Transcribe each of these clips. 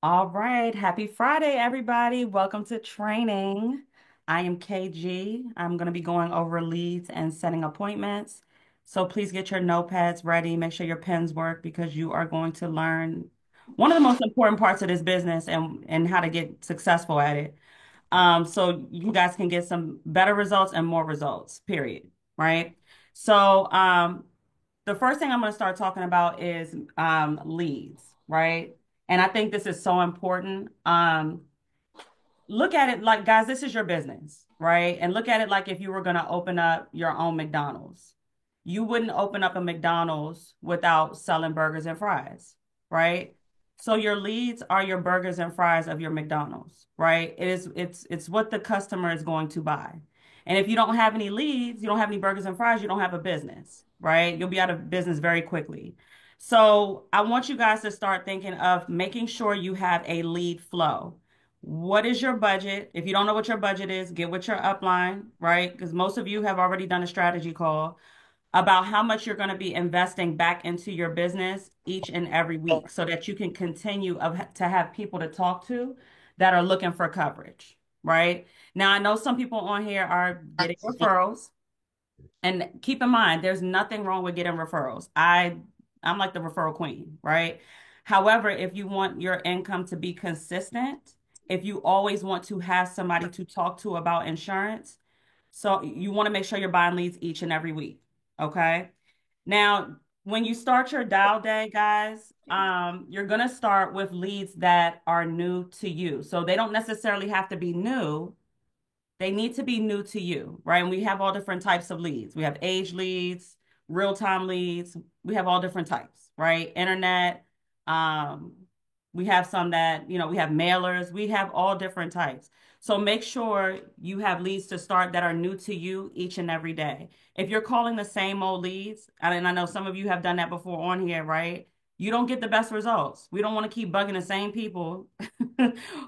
All right. Happy Friday, everybody. Welcome to training. I am KG. I'm going to be going over leads and setting appointments. So please get your notepads ready. Make sure your pens work because you are going to learn one of the most important parts of this business and how to get successful at it. So you guys can get some better results and more results, period. Right? So the first thing I'm going to start talking about is leads, right? And I think this is so important. Look at it like, guys, this is your business, right? And look at it like if you were going to open up your own McDonald's. You wouldn't open up a McDonald's without selling burgers and fries, right? So your leads are your burgers and fries of your McDonald's, right? It's what the customer is going to buy. And if you don't have any leads, you don't have any burgers and fries, you don't have a business, right? You'll be out of business very quickly. So I want you guys to start thinking of making sure you have a lead flow. What is your budget? If you don't know what your budget is, get with your upline, right? Because most of you have already done a strategy call about how much you're going to be investing back into your business each and every week so that you can continue to have people to talk to that are looking for coverage, right? Now, I know some people on here are getting referrals, and keep in mind, there's nothing wrong with getting referrals. I'm like the referral queen, right? However, if you want your income to be consistent, if you always want to have somebody to talk to about insurance, so you want to make sure you're buying leads each and every week. Okay. Now, when you start your dial day, guys, you're gonna start with leads that are new to you. So they don't necessarily have to be new. They need to be new to you, right? And we have all different types of leads. We have age leads, real-time leads. We have all different types, right? Internet. Um, we have some that, we have mailers. We have all different types. So make sure you have leads to start that are new to you each and every day. If you're calling the same old leads, and I know some of you have done that before on here, right? You don't get the best results. We don't want to keep bugging the same people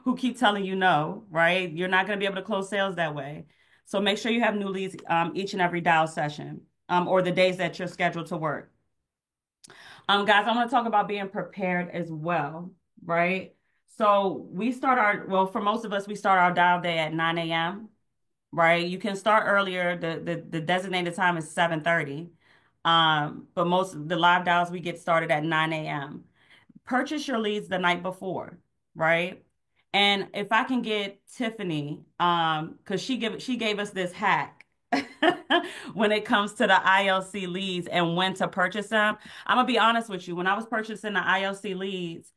who keep telling you no, right? You're not going to be able to close sales that way. So make sure you have new leads each and every dial session or the days that you're scheduled to work. Guys, I want to talk about being prepared as well, right? So for most of us, we start our dial day at 9 a.m., right? You can start earlier. The designated time is 7:30. But most of the live dials we get started at 9 a.m. Purchase your leads the night before, right? And if I can get Tiffany, because she gave us this hack when it comes to the ILC leads and when to purchase them. I'm gonna be honest with you. When I was purchasing the ILC leads,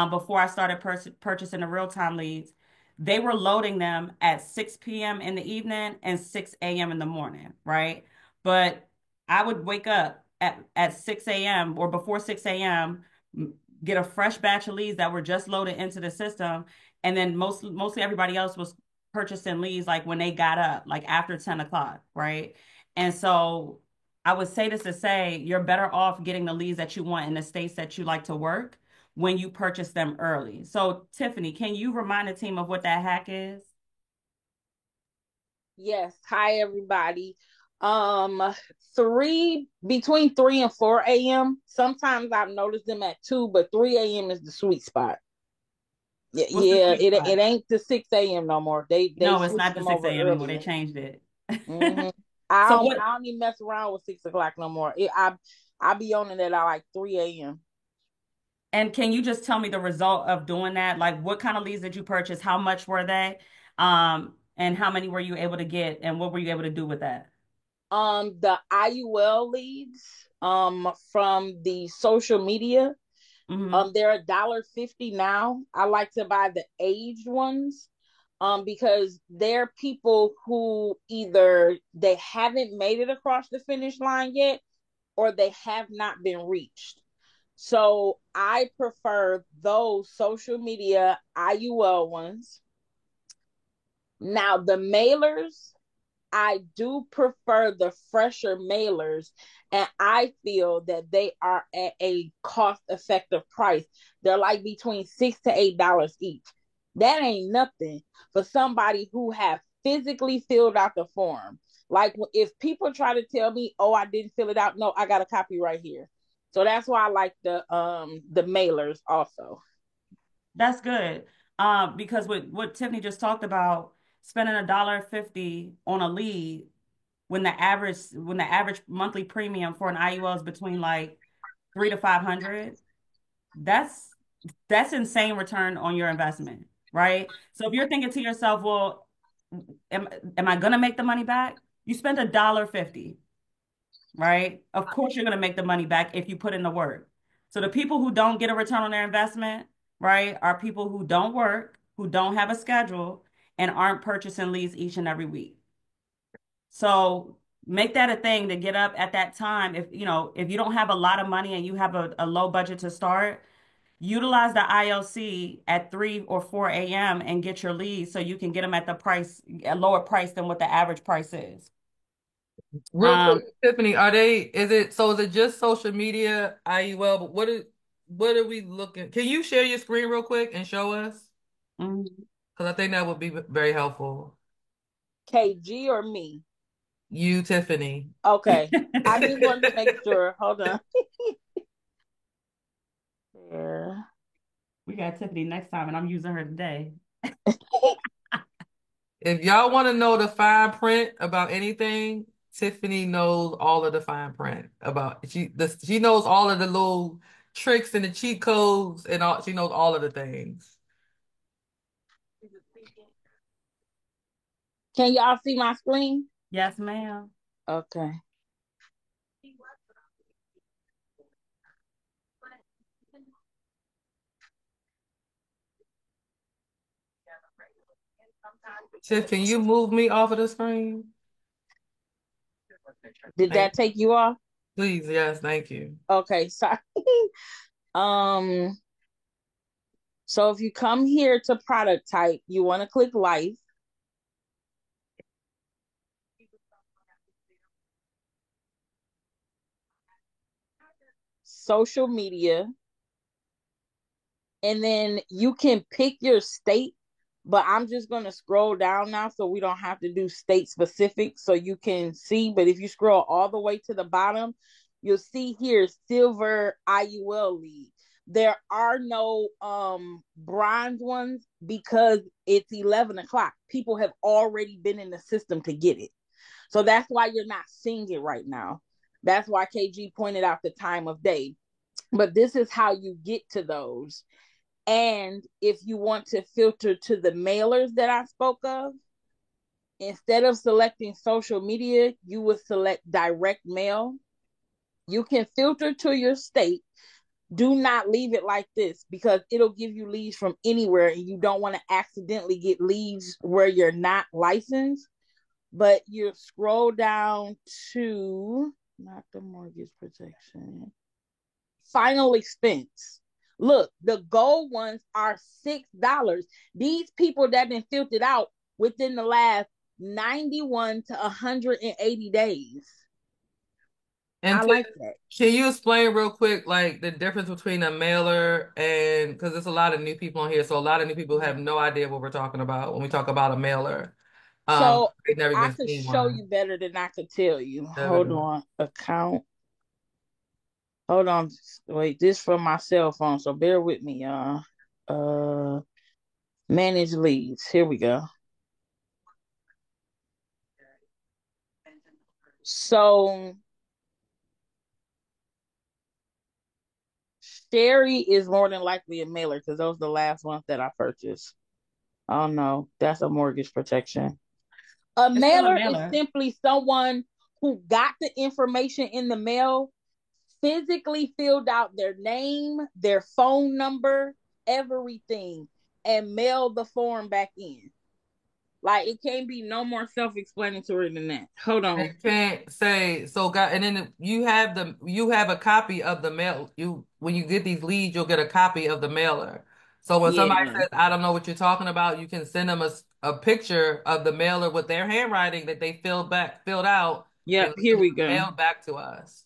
before I started purchasing the real-time leads, they were loading them at 6 p.m. in the evening and 6 a.m. in the morning, right? But I would wake up at 6 a.m. or before 6 a.m., get a fresh batch of leads that were just loaded into the system. And then mostly everybody else was purchasing leads like when they got up, like after 10 o'clock, right? And so I would say this to say you're better off getting the leads that you want in the states that you like to work when you purchase them early. So, Tiffany, can you remind the team of what that hack is? Yes. Hi, everybody. Um, three between 3 and 4 a.m. Sometimes I've noticed them at 2, but 3 a.m. is the sweet spot. Yeah, What's the yeah. sweet It spot? ain't the 6 a.m. no more. They No, it's switched not the them 6 over a.m. anymore. They earlier. changed it. Hmm So what I don't even mess around with 6 o'clock no more. I be on it at like 3 a.m. And can you just tell me the result of doing that? Like what kind of leads did you purchase? How much were they? And how many were you able to get? And what were you able to do with that? The IUL leads from the social media. Hmm. They're $1.50 now. I like to buy the aged ones because they're people who either they haven't made it across the finish line yet or they have not been reached. So I prefer those social media IUL ones. Now the mailers, I do prefer the fresher mailers, and I feel that they are at a cost effective price. They're like between $6 to $8 each. That ain't nothing for somebody who have physically filled out the form. Like if people try to tell me, "Oh, I didn't fill it out," no, I got a copy right here. So that's why I like the mailers also. That's good. Because with what Tiffany just talked about, spending $1.50 on a lead when the average monthly premium for an IUL is between like 300 to 500, that's insane return on your investment, right? So if you're thinking to yourself, well, am am I gonna make the money back? You spend $1.50, right? Of course you're gonna make the money back if you put in the work. So the people who don't get a return on their investment, right, are people who don't work, who don't have a schedule, and aren't purchasing leads each and every week. So make that a thing to get up at that time. If you don't have a lot of money and you have a low budget to start, utilize the ILC at 3 or 4 a.m. and get your leads so you can get them at a lower price than what the average price is. Real quick, Um, Tiffany, is it just social media, IUL, but what are we looking? Can you share your screen real quick and show us? mhm. Because I think that would be very helpful. KG or me? You, Tiffany. Okay. I just wanted to make sure. Hold on. There. We got Tiffany next time, and I'm using her today. If y'all want to know the fine print about anything, Tiffany knows all of the fine print about she knows all of the little tricks and the cheat codes and all she knows all of the things. Can y'all see my screen? Yes, ma'am. Okay. Tiff, can you move me off of the screen? Did Thank that take you off? Please, yes, thank you. Okay, sorry. um, so if you come here to product type, you want to click life. Social media, and then you can pick your state, but I'm just going to scroll down now so we don't have to do state specific so you can see. But if you scroll all the way to the bottom, you'll see here silver IUL lead. There are no bronze ones because it's 11 o'clock. People have already been in the system to get it. So that's why you're not seeing it right now. That's why KG pointed out the time of day. But this is how you get to those. And if you want to filter to the mailers that I spoke of, instead of selecting social media, you would select direct mail. You can filter to your state. Do not leave it like this because it'll give you leads from anywhere and you don't want to accidentally get leads where you're not licensed. But you scroll down to not the mortgage protection, final expense. Look, the gold ones are $6. These people that been filtered out within the last 91 to 180 days. And I like that. can you explain real quick, like the difference between a mailer and because there's a lot of new people on here, so a lot of new people have no idea what we're talking about when we talk about a mailer. So They've never I even could seen show one. you better than I could tell you. Hold Evidence. on. Account. Hold on. Wait, this from my cell phone, so bear with me, y'all. Manage leads. Here we go. So Sherry is more than likely a mailer because those are the last ones that I purchased. Oh no, that's a mortgage protection. A It's still a mailer is mailer. simply someone who got the information in the mail, physically filled out their name, their phone number, everything, and mailed the form back in. Like it can't be no more self-explanatory than that. Hold They on. can't say so, God, and then you have a copy of the mail. When you get these leads, you'll get a copy of the mailer. So when somebody Yeah. says, "I don't know what you're talking about," you can send them a picture of the mailer with their handwriting that they filled out, Yep. and Here we go. mailed back to us.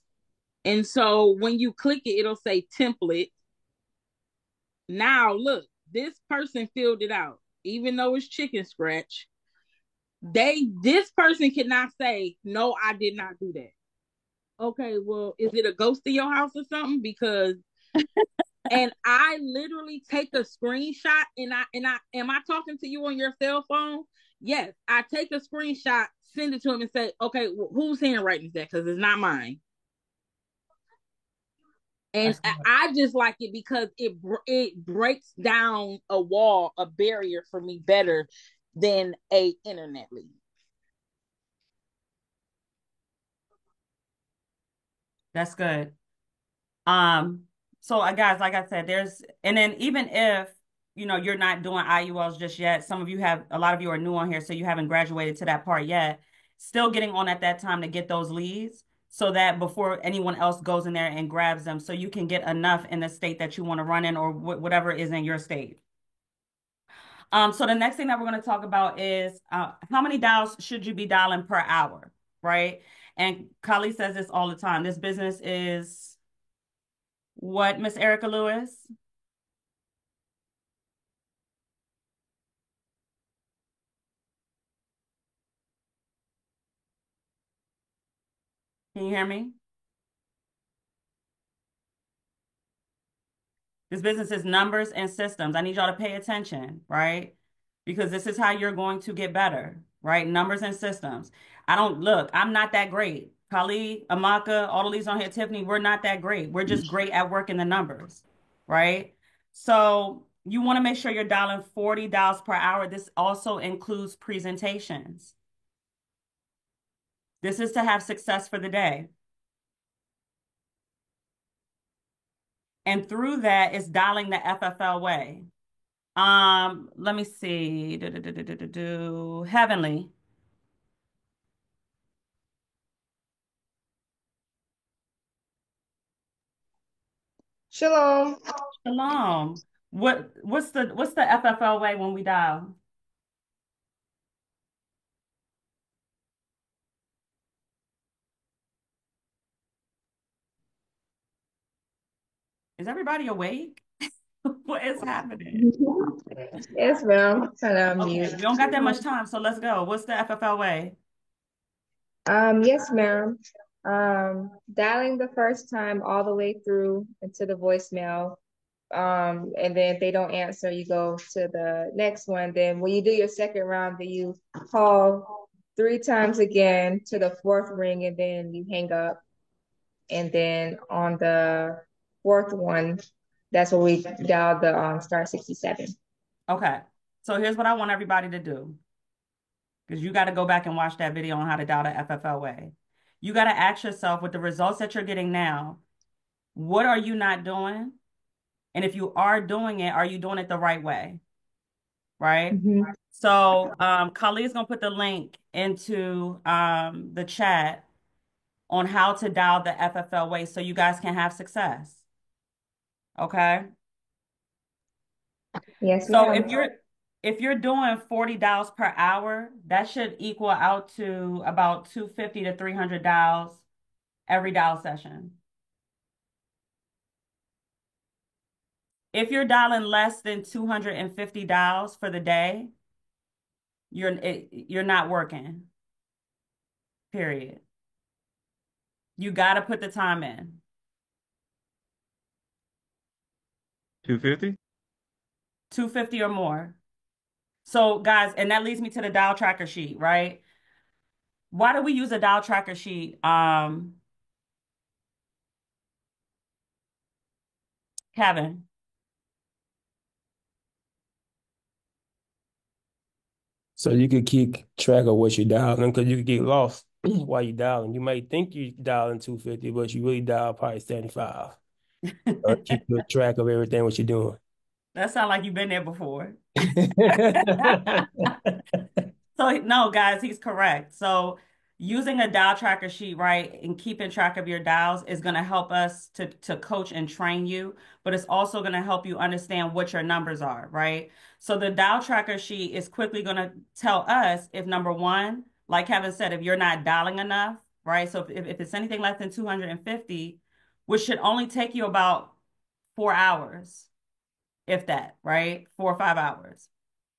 And so when you click it, it'll say template. Now look, this person filled it out, even though it's chicken scratch. This person cannot say no, I did not do that. Okay, well, is it a ghost in your house or something? Because And I literally take a screenshot and I am I talking to you on your cell phone? Yes, I take a screenshot, send it to him and say, okay, whose handwriting is that? Because it's not mine. And That's I just like it because it breaks down a wall, a barrier for me better than a internet lead. that's good. Um, so guys, like I said, and then even if, you're not doing IULs just yet, a lot of you are new on here, so you haven't graduated to that part yet, still getting on at that time to get those leads so that before anyone else goes in there and grabs them, so you can get enough in the state that you want to run in or whatever is in your state. So the next thing that we're going to talk about is how many dials should you be dialing per hour, right? And Kali says this all the time. This business is what, Miss Erica Lewis? Can you hear me? This business is numbers and systems. I need y'all to pay attention, right? Because this is how you're going to get better, right? Numbers and systems. I'm not that great. Kali, Amaka, all of these on here, Tiffany, we're not that great. We're just great at working the numbers, right? So you want to make sure you're dialing 40 dials per hour. This also includes presentations. This is to have success for the day. And through that is dialing the FFL way. Let me see. Heavenly. Shalom. Shalom. What's the FFL way when we dial? Is everybody awake? What is happening? Yes, ma'am. Hello, Okay, mute. we don't got that much time, so let's go. What's the FFL way? Yes, ma'am. Dialing the first time all the way through into the voicemail. And then if they don't answer, you go to the next one. Then when you do your second round, then you call 3 times again to the fourth ring, and then you hang up. And then on the fourth one, that's where we dial the star 67. Okay, so here's what I want everybody to do, because you got to go back and watch that video on how to dial the FFL way. You got to ask yourself, with the results that you're getting now, what are you not doing? And if you are doing it, are you doing it the right way? Right? Mm-hmm. So Kali is gonna put the link into the chat on how to dial the FFL way so you guys can have success. Okay. Yes, So ma'am. if you're doing 40 dials per hour, that should equal out to about 250 to 300 dials every dial session. If you're dialing less than 250 dials for the day, you're not working. Period. You got to put the time in. 250? 250 or more. So guys, and that leads me to the dial tracker sheet, right? Why do we use a dial tracker sheet? Kevin. So you could keep track of what you're dialing because you could get lost while you're dialing. You might think you're dialing 250, but you really dial probably 75. Keep good track of everything what you're doing. That sounds like you've been there before. So no, guys, he's correct. So using a dial tracker sheet, right, and keeping track of your dials is going to help us to coach and train you, but it's also going to help you understand what your numbers are, right? So the dial tracker sheet is quickly going to tell us if number one, like Kevin said, if you're not dialing enough, right? So if it's anything less than 250, which should only take you about 4 hours, if that, right? 4 or 5 hours.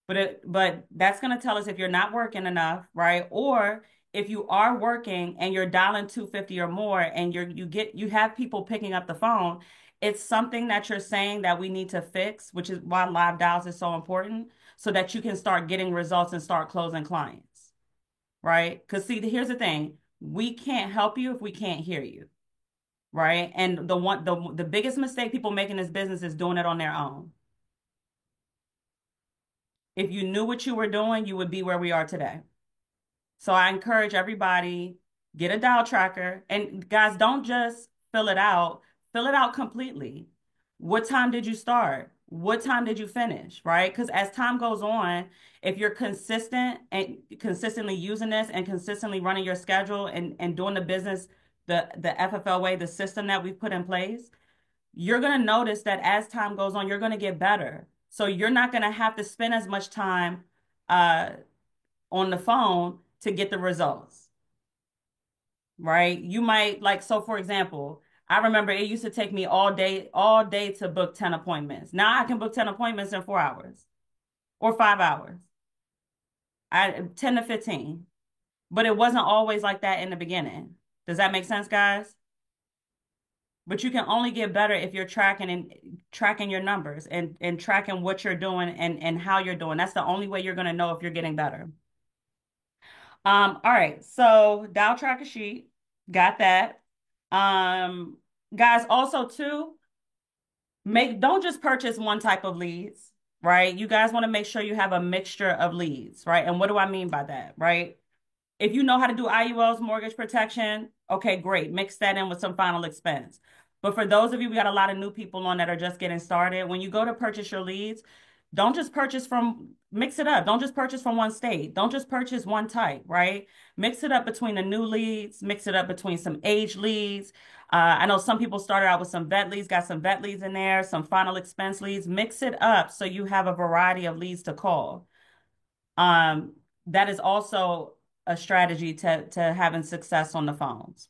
But that's going to tell us if you're not working enough, right? Or if you are working and you're dialing 250 or more and you have people picking up the phone, it's something that you're saying that we need to fix, which is why live dials is so important, so that you can start getting results and start closing clients, right? Because see, here's the thing. We can't help you if we can't hear you, right? And the biggest mistake people make in this business is doing it on their own. If you knew what you were doing, you would be where we are today. So I encourage everybody, get a dial tracker. And guys, don't just fill it out completely. What time did you start? What time did you finish? Right? Because as time goes on, if you're consistent and consistently using this and consistently running your schedule and doing the business, the FFL way, the system that we've put in place, you're going to notice that as time goes on, you're going to get better. So you're not going to have to spend as much time uh, on the phone to get the results, right? You might like, so for example, I remember it used to take me all day to book 10 appointments. Now I can book 10 appointments in 4 hours or 5 hours. 10 to 15. But it wasn't always like that in the beginning. Does that make sense, guys? But you can only get better if you're tracking your numbers and tracking what you're doing and how you're doing. That's the only way you're going to know if you're getting better. All right, so dial tracker sheet, got that. Guys, also too, don't just purchase one type of leads, right? You guys want to make sure you have a mixture of leads, right? And what do I mean by that, right? If you know how to do IULs, mortgage protection, okay, great. Mix that in with some final expense. But for those of you, we got a lot of new people on that are just getting started. When you go to purchase your leads, don't just mix it up. Don't just purchase from one state. Don't just purchase one type, right? Mix it up between the new leads, mix it up between some age leads. I know some people started out with some vet leads, got some vet leads in there, some final expense leads. Mix it up so you have a variety of leads to call. That is also a strategy to having success on the phones.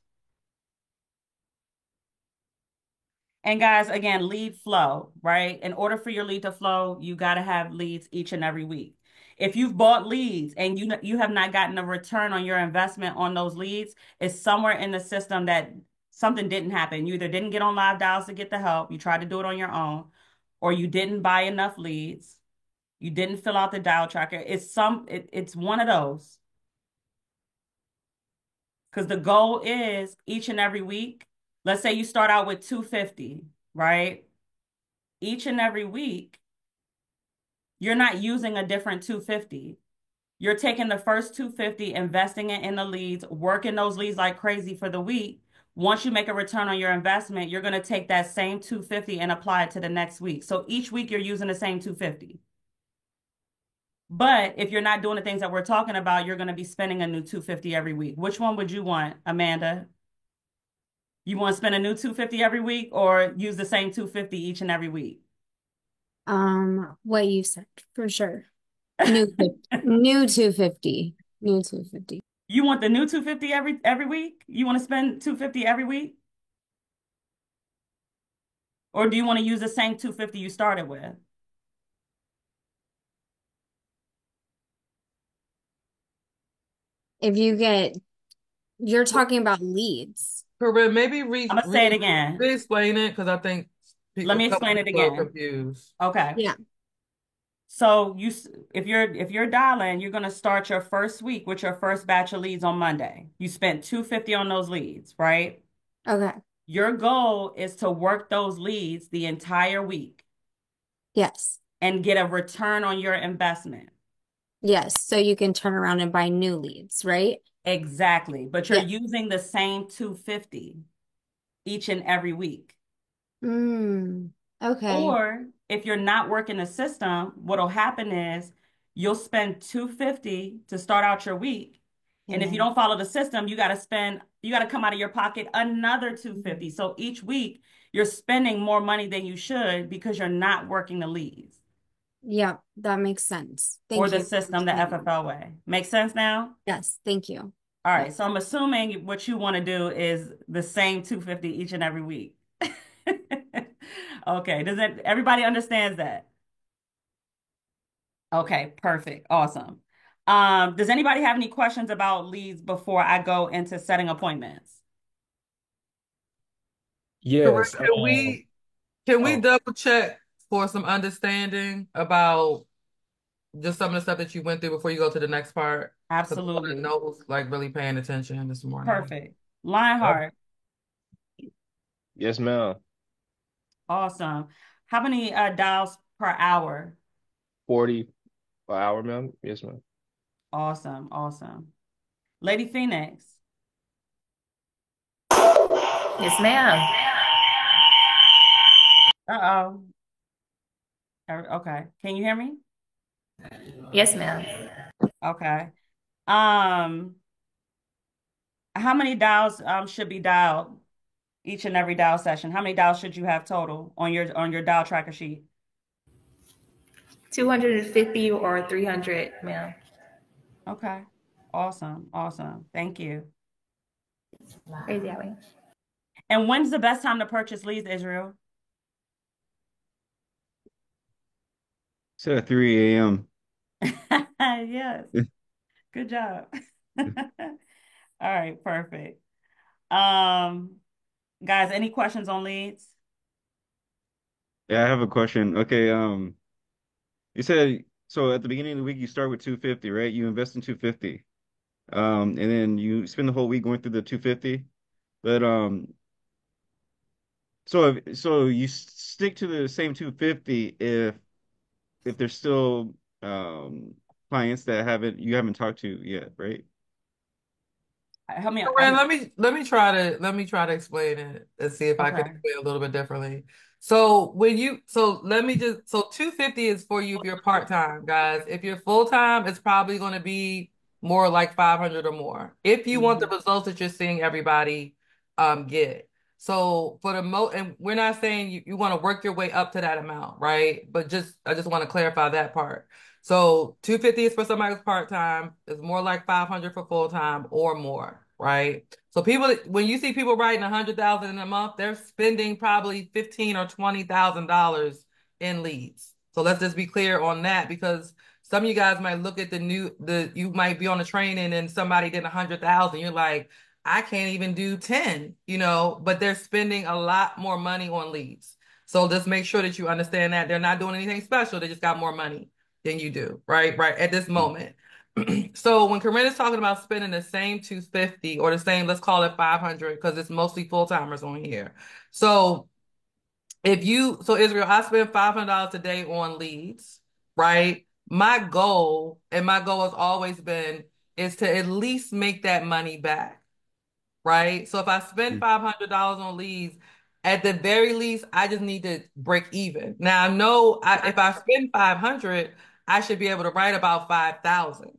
And guys, again, lead flow, right? In order for your lead to flow, you got to have leads each and every week. If you've bought leads and you have not gotten a return on your investment on those leads, it's somewhere in the system that something didn't happen. You either didn't get on live dials to get the help, you tried to do it on your own, or you didn't buy enough leads, you didn't fill out the dial tracker. It's one of those. Because the goal is each and every week, let's say you start out with 250, right? Each and every week, you're not using a different 250. You're taking the first 250, investing it in the leads, working those leads like crazy for the week. Once you make a return on your investment, you're going to take that same 250 and apply it to the next week. So each week you're using the same 250. But if you're not doing the things that we're talking about, you're going to be spending a new 250 every week. Which one would you want, Amanda? You want to spend a new 250 every week or use the same 250 each and every week? What you said, for sure. New 250. New 250. You want the new 250 every week? You want to spend 250 every week? Or do you want to use the same 250 you started with? You're talking about leads. Corinne, maybe I'm going to say it again. re-explain it because I think Let me explain it again. Confused. Okay. Yeah. So if you're dialing, you're going to start your first week with your first batch of leads on Monday. You spent 250 on those leads, right? Okay. Your goal is to work those leads the entire week. Yes. And get a return on your investment. Yes. So you can turn around and buy new leads, right? Exactly. But you're using the same 250 each and every week. Okay. Or if you're not working the system, what'll happen is you'll spend 250 to start out your week. And if you don't follow the system, you got to come out of your pocket another 250. So each week you're spending more money than you should because you're not working the leads. Yeah, that makes sense. Thank you. Or the system, the FFL way. Make sense now? Yes, thank you. All right, so I'm assuming what you want to do is the same 250 each and every week. Okay, everybody understands that? Okay, perfect. Awesome. Does anybody have any questions about leads before I go into setting appointments? Yes. Can we Can we Oh, double check for some understanding about just some of the stuff that you went through before you go to the next part? Because I want to Absolutely. know who's like really paying attention this morning. Perfect. yep. Lionheart. Yes, ma'am. Awesome. How many dials per hour? 40 per hour, ma'am. Yes, ma'am. Awesome. Awesome. Lady Phoenix. Yes, ma'am. Uh-oh. Okay. Can you hear me? Yes, ma'am. Okay. Um, how many dials should be dialed each and every dial session? How many dials should you have total on your dial tracker sheet? 250 or 300, ma'am. Okay. Awesome. Awesome. Thank you. Crazy hour. And when's the best time to purchase leads, Israel? Said at 3 a.m. Yes. Good job. All right, perfect. Um, guys, any questions on leads? Yeah, I have a question. Okay, you said so at the beginning of the week you start with 250, right? You invest in 250. And then you spend the whole week going through the 250. But so you stick to the same 250 if there's still clients that you haven't talked to yet, right? Help me. Rand, let me try to explain it and see if I can Okay. explain a little bit differently. So 250 is for you if you're part-time, guys. If you're full-time, it's probably going to be more like 500 or more. If you want the Mhm. results that you're seeing everybody get. So for the and we're not saying you want to work your way up to that amount, right? But I just want to clarify that part. So 250 is for somebody who's part-time. It's more like 500 for full-time or more, right? So people, when you see people writing 100,000 in a month, they're spending probably 15 or $20,000 in leads. So let's just be clear on that because some of you guys might look at you might be on a training and somebody did 100,000. You're like, I can't even do 10, but they're spending a lot more money on leads. So just make sure that you understand that they're not doing anything special. They just got more money than you do, right? Right at this moment. So when Corinne's talking about spending the same 250 or the same, let's call it 500 because it's mostly full-timers on here. So Israel, I spend $500 a day on leads, right? My goal has always been is to at least make that money back, right? So if I spend $500 on leads, at the very least, I just need to break even. Now I know if I spend 500, I should be able to write about 5,000,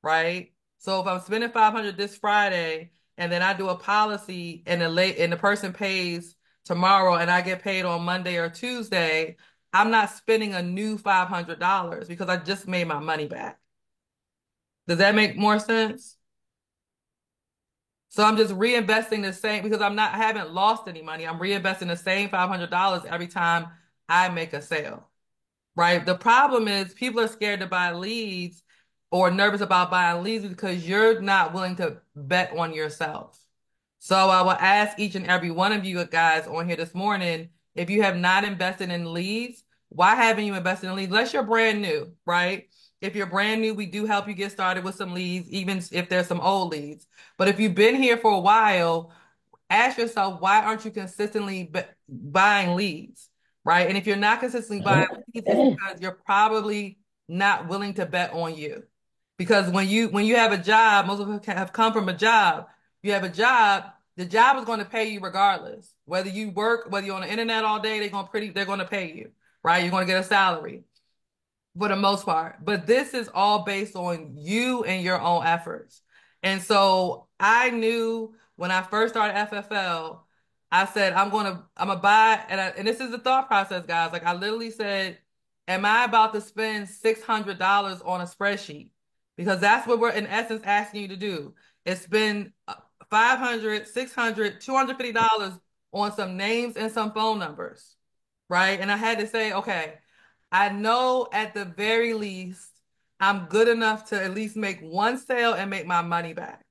right? So if I'm spending 500 this Friday and then I do a policy and the person pays tomorrow and I get paid on Monday or Tuesday, I'm not spending a new $500 because I just made my money back. Does that make more sense? So I'm just reinvesting the same because I haven't lost any money. I'm reinvesting the same $500 every time I make a sale, right? The problem is people are scared to buy leads or nervous about buying leads because you're not willing to bet on yourself. So I will ask each and every one of you guys on here this morning, if you have not invested in leads, why haven't you invested in leads? Unless you're brand new, right? If you're brand new, we do help you get started with some leads, even if there's some old leads. But if you've been here for a while, ask yourself, why aren't you consistently buying leads, right? And if you're not consistently buying leads, it's because you're probably not willing to bet on you. Because when you have a job, most of us have come from a job. You have a job, the job is going to pay you regardless. Whether you work, whether you're on the internet all day, they're going to pay you, right? You're going to get a salary for the most part. But this is all based on you and your own efforts. And so I knew when I first started FFL, I said, I'm gonna buy, and this is the thought process, guys. Like I literally said, am I about to spend $600 on a spreadsheet? Because that's what we're in essence asking you to do is spend 500, 600, $250 on some names and some phone numbers, right? And I had to say, okay, I know at the very least I'm good enough to at least make one sale and make my money back.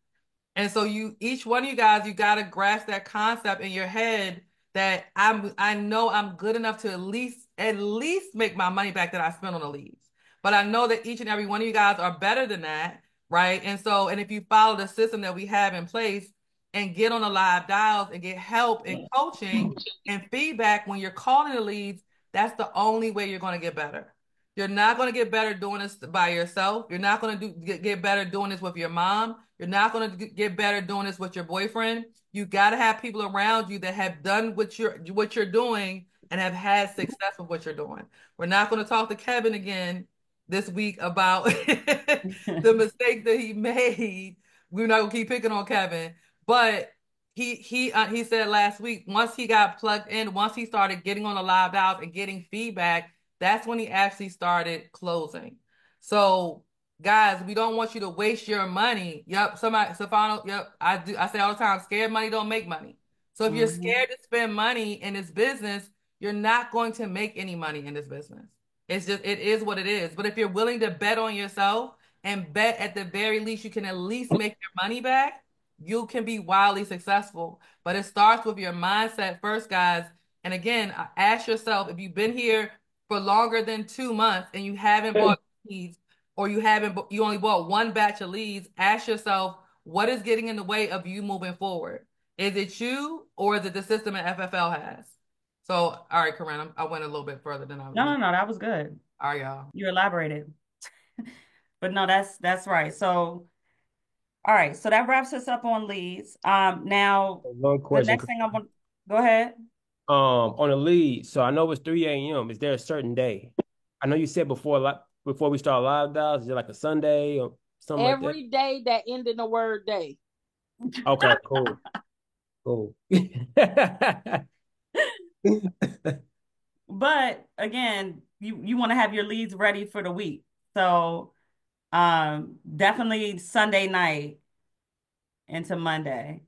And so each one of you guys, you got to grasp that concept in your head that I know I'm good enough to at least make my money back that I spent on the leads. But I know that each and every one of you guys are better than that, right? And if you follow the system that we have in place and get on the live dials and get help and coaching and feedback when you're calling the leads, that's the only way you're going to get better. You're not going to get better doing this by yourself. You're not going to get better doing this with your mom. You're not going to get better doing this with your boyfriend. You got to have people around you that have done what you're doing and have had success with what you're doing. We're not going to talk to Kevin again this week about the mistake that he made. We're not going to keep picking on Kevin, but he said last week, once he got plugged in, once he started getting on the live dials and getting feedback, that's when he actually started closing. So guys, we don't want you to waste your money. Yep, Stefano, yep, I say all the time, scared money don't make money. So if you're scared to spend money in this business, you're not going to make any money in this business. It is what it is. But if you're willing to bet on yourself and bet at the very least you can at least make your money back, you can be wildly successful. But it starts with your mindset first, guys. And again, ask yourself, if you've been here for longer than 2 months and you haven't bought leads, or you only bought one batch of leads, ask yourself, what is getting in the way of you moving forward? Is it you, or is it the system that FFL has? So, all right, Corinne, I went a little bit further than I was. No, that was good. All right, y'all. You elaborated. But no, that's right. So, all right. So that wraps us up on leads. Now, One the question. next thing I want, go ahead. On the lead, so I know it's 3 a.m. Is there a certain day? I know you said before we start live dials, is it like a Sunday or something like that? Every day that end in the word day. Okay, cool. Cool. But again, you want to have your leads ready for the week. So definitely Sunday night into Monday.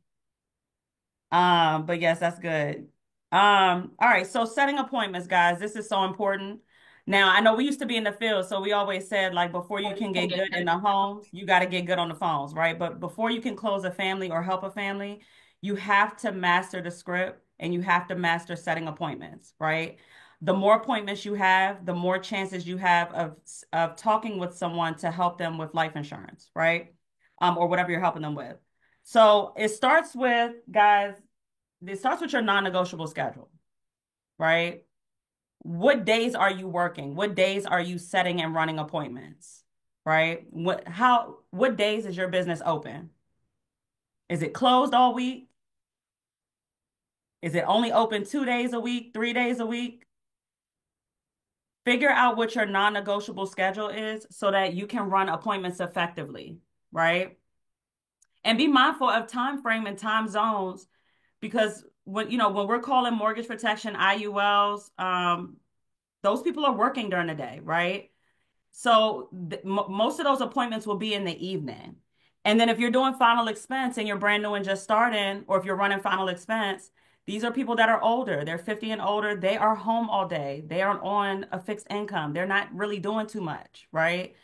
But yes, that's good. All right, so setting appointments, guys, this is so important. Now, I know we used to be in the field, so we always said, like, before you can get good in the homes, you got to get good on the phones, right? But before you can close a family or help a family, you have to master the script and you have to master setting appointments, right? The more appointments you have, the more chances you have of talking with someone to help them with life insurance, right? Or whatever you're helping them with. So it starts with, guys, it starts with your non-negotiable schedule, right? What days are you working? What days are you setting and running appointments, right? What days is your business open? Is it closed all week? Is it only open 2 days a week, 3 days a week? Figure out what your non-negotiable schedule is so that you can run appointments effectively, right? And be mindful of time frame and time zones, because when we're calling mortgage protection IULs, those people are working during the day, right? So most of those appointments will be in the evening. And then if you're doing final expense and you're brand new and just starting, or if you're running final expense, these are people that are older. They're 50 and older. They are home all day. They aren't on a fixed income. They're not really doing too much, right?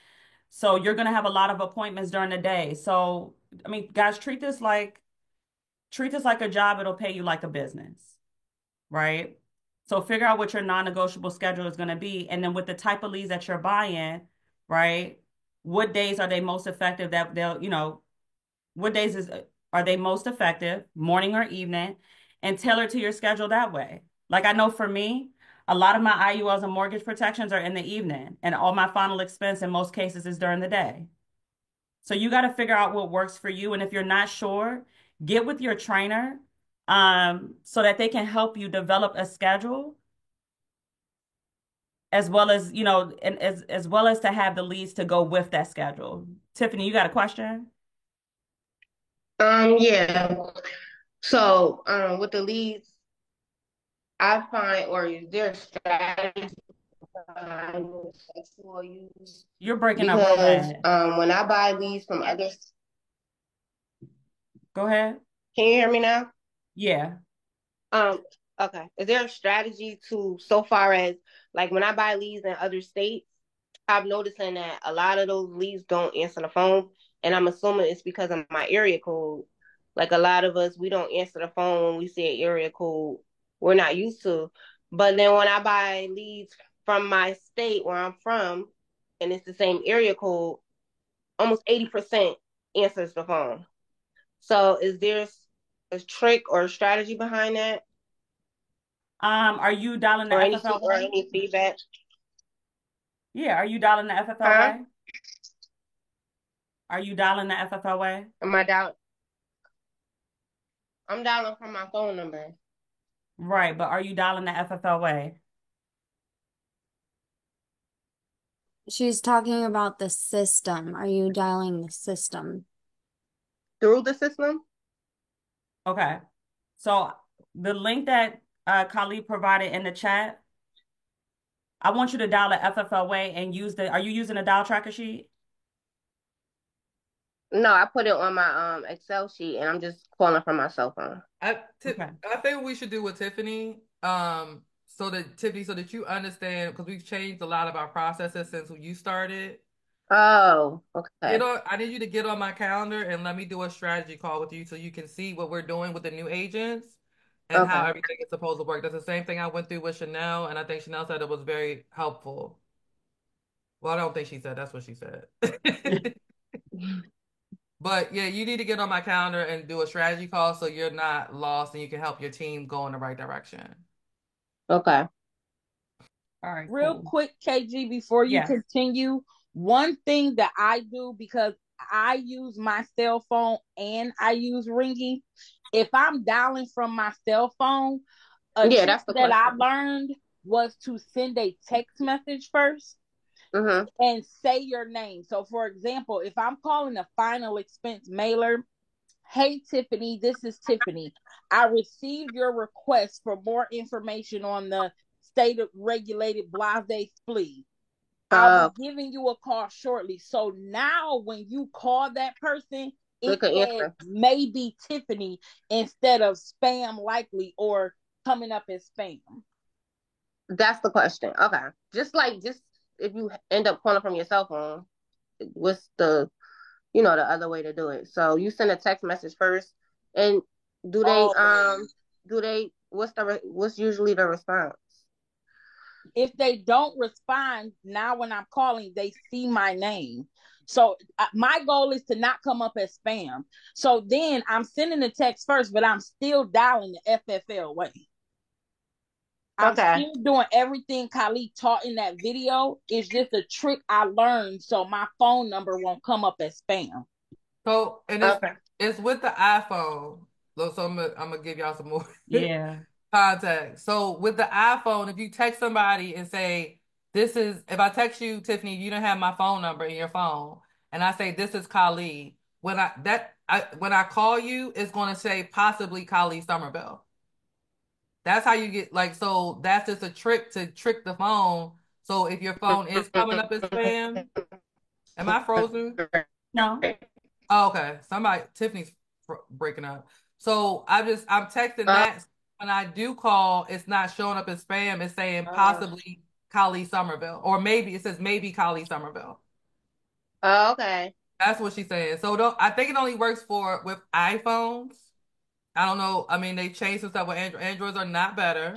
So you're going to have a lot of appointments during the day. So, I mean, guys, treat this like a job. It'll pay you like a business, right? So figure out what your non-negotiable schedule is going to be. And then with the type of leads that you're buying, right? What days are they most effective that what days are they most effective, morning or evening, and tailor to your schedule that way. Like I know for me, a lot of my IULs and mortgage protections are in the evening, and all my final expense in most cases is during the day. So you got to figure out what works for you. And if you're not sure, get with your trainer so that they can help you develop a schedule, as well as, and as well as to have the leads to go with that schedule. Tiffany, you got a question? Yeah. So, with the leads, I find, or is there a strategy I will use? You're breaking up real Because bad. when I buy leads from others, Go ahead. can you hear me now? Yeah. Okay. Is there a strategy so far as like when I buy leads in other states, I'm noticing that a lot of those leads don't answer the phone, and I'm assuming it's because of my area code. Like a lot of us, we don't answer the phone when we see an area code we're not used to. But then when I buy leads from my state where I'm from, and it's the same area code, almost 80% answers the phone. So is there a trick or a strategy behind that? Are you dialing the Or FFLA? any feedback? Yeah, are you dialing the Huh? FFLA? Are you dialing the FFLA? Am I down? I'm dialing from my phone number. Right, but are you dialing the FFLA? She's talking about the system. Are you dialing the system? Through the system? Okay. So the link that Khalid provided in the chat, I want you to dial the FFLA and use are you using a dial tracker sheet? No, I put it on my Excel sheet and I'm just calling from my cell phone. Okay. I think what we should do with Tiffany, so that you understand, because we've changed a lot of our processes since you started. Oh, okay. I need you to get on my calendar and let me do a strategy call with you so you can see what we're doing with the new agents and how Okay. everything is supposed to work. That's the same thing I went through with Chanel, and I think Chanel said it was very helpful. Well, I don't think she said that's what she said. But yeah, you need to get on my calendar and do a strategy call so you're not lost and you can help your team go in the right direction. Okay. All right, Real cool. quick, KG, before you Yes. continue, one thing that I do, because I use my cell phone and I use Ringy, if I'm dialing from my cell phone, a Yeah, trick that's the that I question. learned was to send a text message first Mm-hmm. and say your name. So, for example, if I'm calling a final expense mailer, hey, Tiffany, this is Tiffany. I received your request for more information on the state of regulated blase flea. I'll be giving you a call shortly. So now when you call that person, They it could says answer. maybe Tiffany instead of spam likely or coming up as spam. That's the question. Okay. Just if you end up calling from your cell phone, what's the other way to do it? So you send a text message first, and do they Always. what's usually the response? If they don't respond, now when I'm calling, they see my name. So my goal is to not come up as spam. So then I'm sending the text first, but I'm still dialing the FFL way. I'm Okay. still doing everything Khalid taught in that video. It's just a trick I learned so my phone number won't come up as spam. So, and Okay. it's with the iPhone. So I'm gonna give y'all some more Yeah. context. So with the iPhone, if you text somebody and say, if I text you, Tiffany, you don't have my phone number in your phone, and I say, this is Khalid, when I call you, it's gonna say possibly Khalid Somerville. That's how you get, like, so that's just a trick to trick the phone. So if your phone is coming up as spam, am I frozen? No. Oh, okay. Tiffany's breaking up. So I'm texting that. When I do call, it's not showing up as spam. It's saying possibly Khalid Somerville, or maybe it says maybe Khalid Somerville. Okay. That's what she's saying. So I think it only works with iPhones. I don't know. I mean, they changed some stuff with Android. Androids are not better.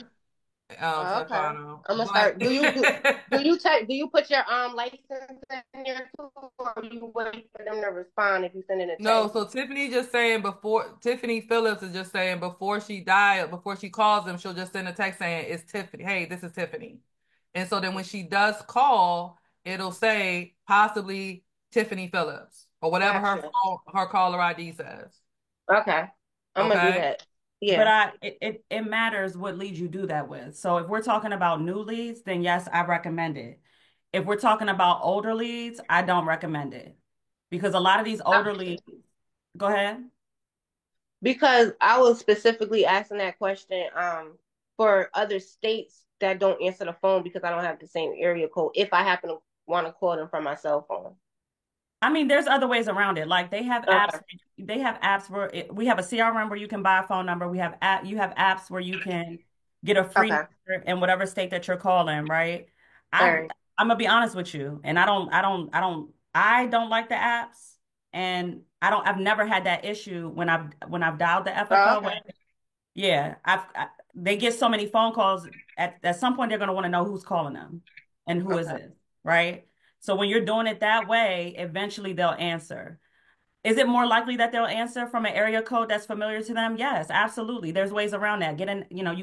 Okay. Stefano. I'm gonna start. Do you put your license in there too, or do you wait for them to respond if you send in a No, text? so Tiffany Phillips is just saying before she calls them, she'll just send a text saying, it's Tiffany. Hey, this is Tiffany. And so then when she does call, it'll say possibly Tiffany Phillips or whatever Gotcha. her caller ID says. Okay. I'm gonna do Okay. that. Yeah. But it matters what leads you do that with. So if we're talking about new leads, then yes, I recommend it. If we're talking about older leads, I don't recommend it. Because a lot of these older leads, go ahead. Because I was specifically asking that question for other states that don't answer the phone because I don't have the same area code if I happen to want to call them from my cell phone. I mean, there's other ways around it. Like they have apps. Okay. They have apps where we have a CRM where you can buy a phone number. You have apps where you can get a free Okay. number in whatever state that you're calling, right? All I'm right. I'm gonna be honest with you, and I don't like the apps, and I've never had that issue when I've dialed the Oh, FFL. okay. Yeah, they get so many phone calls at some point they're going to want to know who's calling them and who is this, right? So when you're doing it that way, eventually they'll answer. Is it more likely that they'll answer from an area code that's familiar to them? Yes, absolutely. There's ways around that. You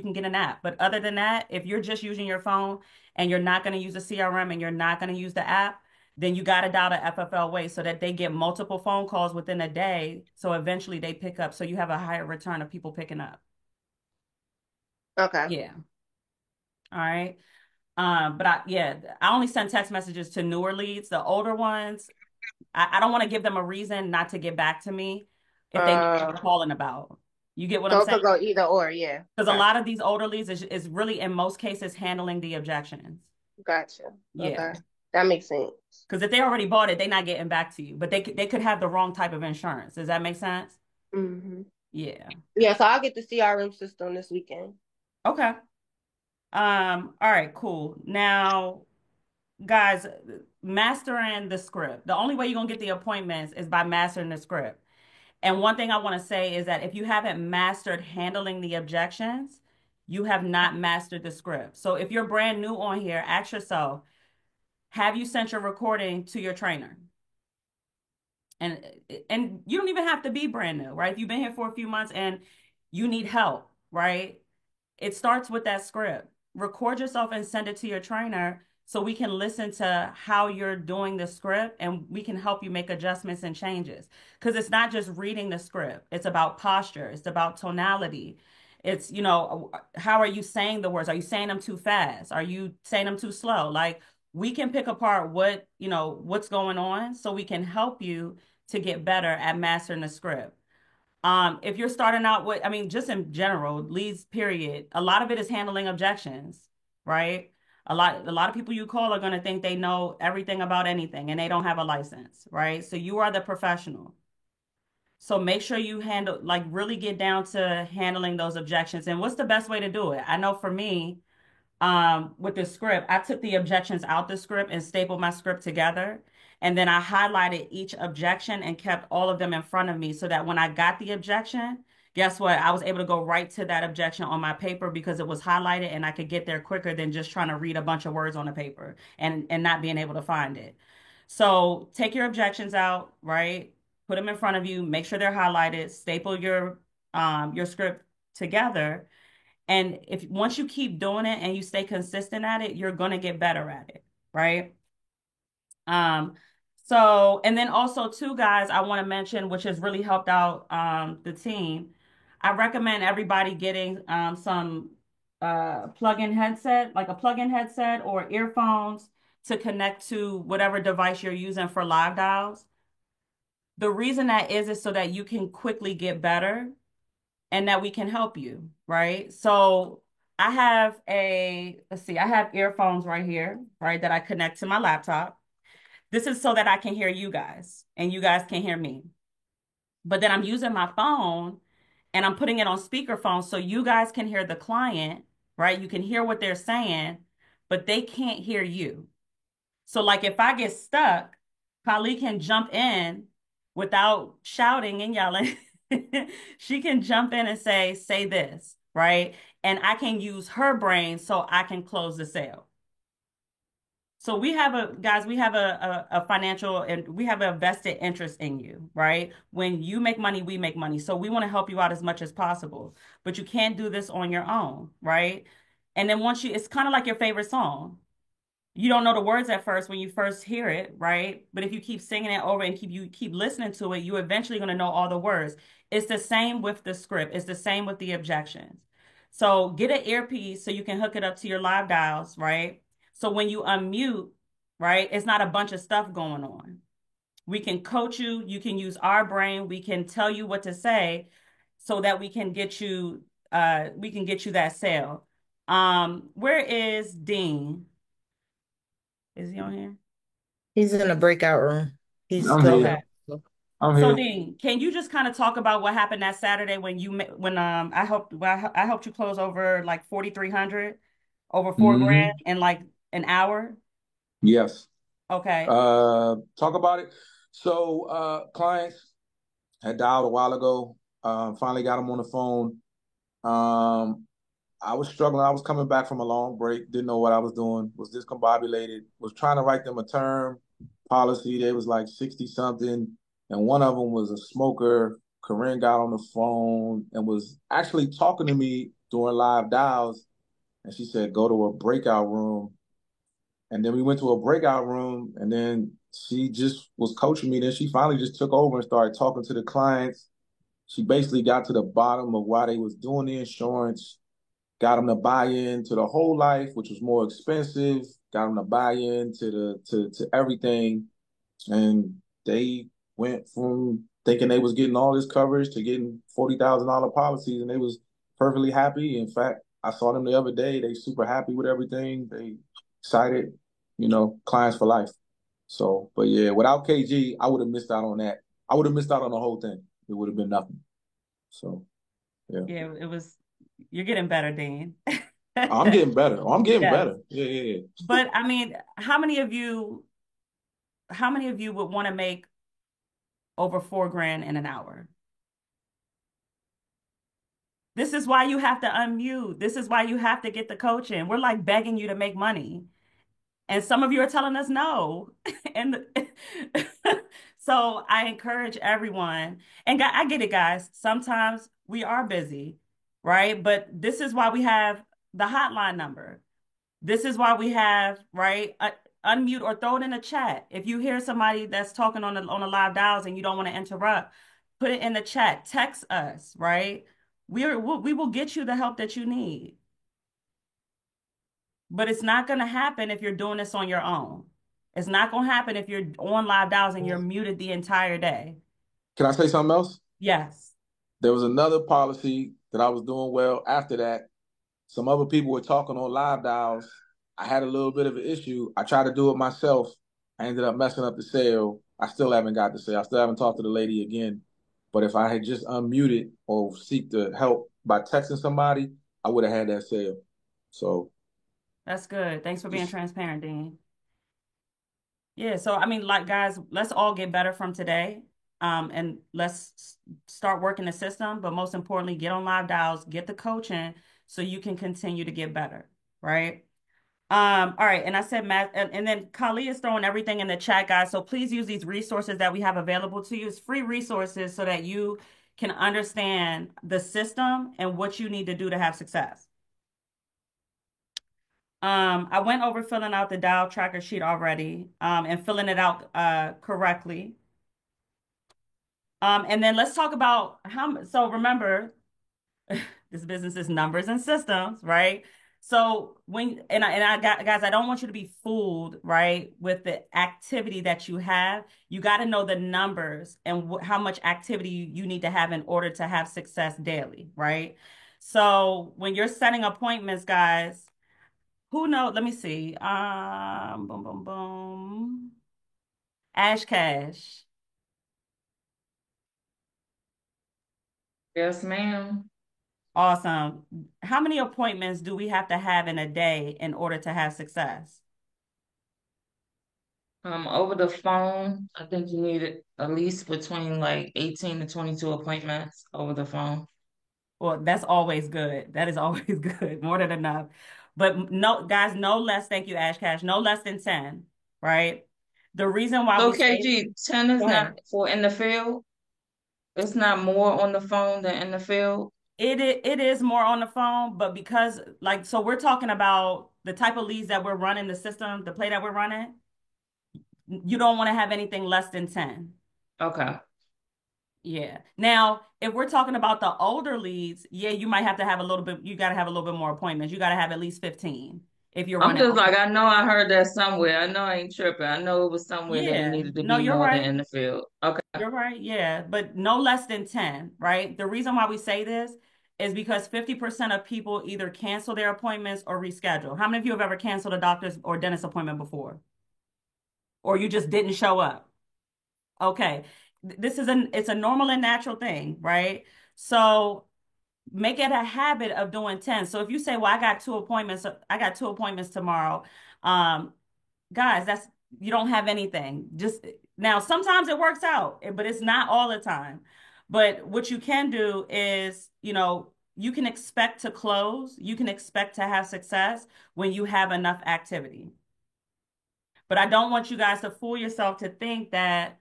can get an app. But other than that, if you're just using your phone and you're not going to use a CRM and you're not going to use the app, then you got to dial the FFL way so that they get multiple phone calls within a day. So eventually they pick up. So you have a higher return of people picking up. Okay. Yeah. All right. But I only send text messages to newer leads. The older ones, I don't want to give them a reason not to get back to me if they know what they're calling about. You get what I'm So it saying? could go either or, yeah. Because a lot of these older leads is really, in most cases, handling the objections. Gotcha. Yeah. Okay. That makes sense. Because if they already bought it, they're not getting back to you. But they could have the wrong type of insurance. Does that make sense? Mm-hmm. Yeah. Yeah, so I'll get the CRM system this weekend. Okay. All right, cool. Now, guys, mastering the script. The only way you're gonna get the appointments is by mastering the script. And one thing I want to say is that if you haven't mastered handling the objections, you have not mastered the script. So if you're brand new on here, ask yourself, have you sent your recording to your trainer? And you don't even have to be brand new, right? If you've been here for a few months and you need help, right? It starts with that script. Record yourself and send it to your trainer so we can listen to how you're doing the script and we can help you make adjustments and changes. Because it's not just reading the script, it's about posture, it's about tonality. It's, how are you saying the words? Are you saying them too fast? Are you saying them too slow? Like, we can pick apart what's going on so we can help you to get better at mastering the script. If you're starting out with, I mean, just in general, leads, period, a lot of it is handling objections, right? A lot of people you call are going to think they know everything about anything and they don't have a license, right? So you are the professional. So make sure you really get down to handling those objections. And what's the best way to do it? I know for me, with the script, I took the objections out the script and stapled my script together. And then I highlighted each objection and kept all of them in front of me so that when I got the objection, guess what? I was able to go right to that objection on my paper because it was highlighted and I could get there quicker than just trying to read a bunch of words on a paper and not being able to find it. So take your objections out, right? Put them in front of you, make sure they're highlighted, staple your script together. And if once you keep doing it and you stay consistent at it, you're going to get better at it, right? And then also too, guys, I want to mention, which has really helped out the team. I recommend everybody getting some plug-in headset, like a plug-in headset or earphones to connect to whatever device you're using for live dials. The reason that is so that you can quickly get better and that we can help you, right? So I have I have earphones right here, right, that I connect to my laptop. This is so that I can hear you guys and you guys can hear me. But then I'm using my phone and I'm putting it on speakerphone so you guys can hear the client, right? You can hear what they're saying, but they can't hear you. So like if I get stuck, Polly can jump in without shouting and yelling. She can jump in and say this, right? And I can use her brain so I can close the sale. So we have a financial and we have a vested interest in you, right? When you make money, we make money. So we want to help you out as much as possible, but you can't do this on your own, right? And then it's kind of like your favorite song. You don't know the words at first when you first hear it, right? But if you keep singing it over and keep listening to it, you're eventually going to know all the words. It's the same with the script. It's the same with the objections. So get an earpiece so you can hook it up to your live dials, right? So when you unmute, right, it's not a bunch of stuff going on. We can coach you. You can use our brain. We can tell you what to say so that we can get you that sale. Where is Dean? Is he on here? He's in a breakout room. I'm here. I'm So here. Dean, can you just kind of talk about what happened that Saturday when I helped you close over like 4,300 over 4 grand in like an hour? Yes. Okay. Talk about it. So clients had dialed a while ago. Finally got them on the phone. I was struggling. I was coming back from a long break, didn't know what I was doing, was discombobulated, was trying to write them a term policy. They was like 60 something, and one of them was a smoker. Corinne got on the phone and was actually talking to me during live dials, and she said, go to a breakout room. And then we went to a breakout room, and then she just was coaching me. Then she finally just took over and started talking to the clients. She basically got to the bottom of why they was doing the insurance, got them to buy in to the whole life, which was more expensive, got them to buy in to everything. And they went from thinking they was getting all this coverage to getting $40,000 policies, and they was perfectly happy. In fact, I saw them the other day. They super happy with everything. They excited, clients for life. So, but yeah, without KG, I would have missed out on that. I would have missed out on the whole thing. It would have been nothing. So, yeah. Yeah, you're getting better, Dean. I'm getting better. I'm getting Yes. better. Yeah. But I mean, how many of you would want to make over $4,000 in an hour? This is why you have to unmute. This is why you have to get the coaching. We're like begging you to make money. And some of you are telling us no. And so I encourage everyone. And I get it, guys. Sometimes we are busy, right? But this is why we have the hotline number. This is why we have, right? Unmute or throw it in the chat. If you hear somebody that's talking on the live dials and you don't want to interrupt, put it in the chat. Text us, right? We will get you the help that you need. But it's not going to happen if you're doing this on your own. It's not going to happen if you're on live dials and you're muted the entire day. Can I say something else? Yes. There was another policy that I was doing well after that. Some other people were talking on live dials. I had a little bit of an issue. I tried to do it myself. I ended up messing up the sale. I still haven't got the sale. I still haven't talked to the lady again. But if I had just unmuted or seek the help by texting somebody, I would have had that sale. So that's good. Thanks for being transparent, Dean. Yeah, so I mean, like, guys, let's all get better from today. And let's start working the system, but most importantly, get on live dials, get the coaching so you can continue to get better, right? All right, and I said Matt, and then Kali is throwing everything in the chat, guys. So please use these resources that we have available to you. It's free resources so that you can understand the system and what you need to do to have success. I went over filling out the dial tracker sheet already, and filling it out correctly. And then let's talk about so remember, this business is numbers and systems, right? So guys, I don't want you to be fooled, right, with the activity that you have. You got to know the numbers and how much activity you need to have in order to have success daily, right? So when you're setting appointments, guys, who knows? Let me see. Boom, boom, boom. Ash Cash. Yes, ma'am. Awesome. How many appointments do we have to have in a day in order to have success? Over the phone, I think you need at least between like 18 to 22 appointments over the phone. Well, that's always good. That is always good. More than enough. But no, guys, no less, thank you, Ash Cash, no less than 10, right? The reason why we say, KG, 10 is not for in the field. It's not more on the phone than in the field. It is more on the phone, but because so we're talking about the type of leads that we're running, the system, the play that we're running. You don't want to have anything less than 10. Okay. Yeah. Now, if we're talking about the older leads, yeah, you might have to have a little bit, you got to have a little bit more appointments. You got to have at least 15 if you're I'm running. just like, I know I heard that somewhere. I know I ain't tripping. I know it was somewhere that it needed to be you're more right. than in the field. Okay. You're right. Yeah. But no less than 10, right? The reason why we say this is because 50% of people either cancel their appointments or reschedule. How many of you have ever canceled a doctor's or dentist appointment before? Or you just didn't show up? Okay. It's a normal and natural thing, right? So make it a habit of doing 10. So if you say, well, I got two appointments tomorrow. Guys, you don't have anything. Just now, sometimes it works out, but it's not all the time. But what you can do is, expect to close, you can expect to have success when you have enough activity. But I don't want you guys to fool yourself to think that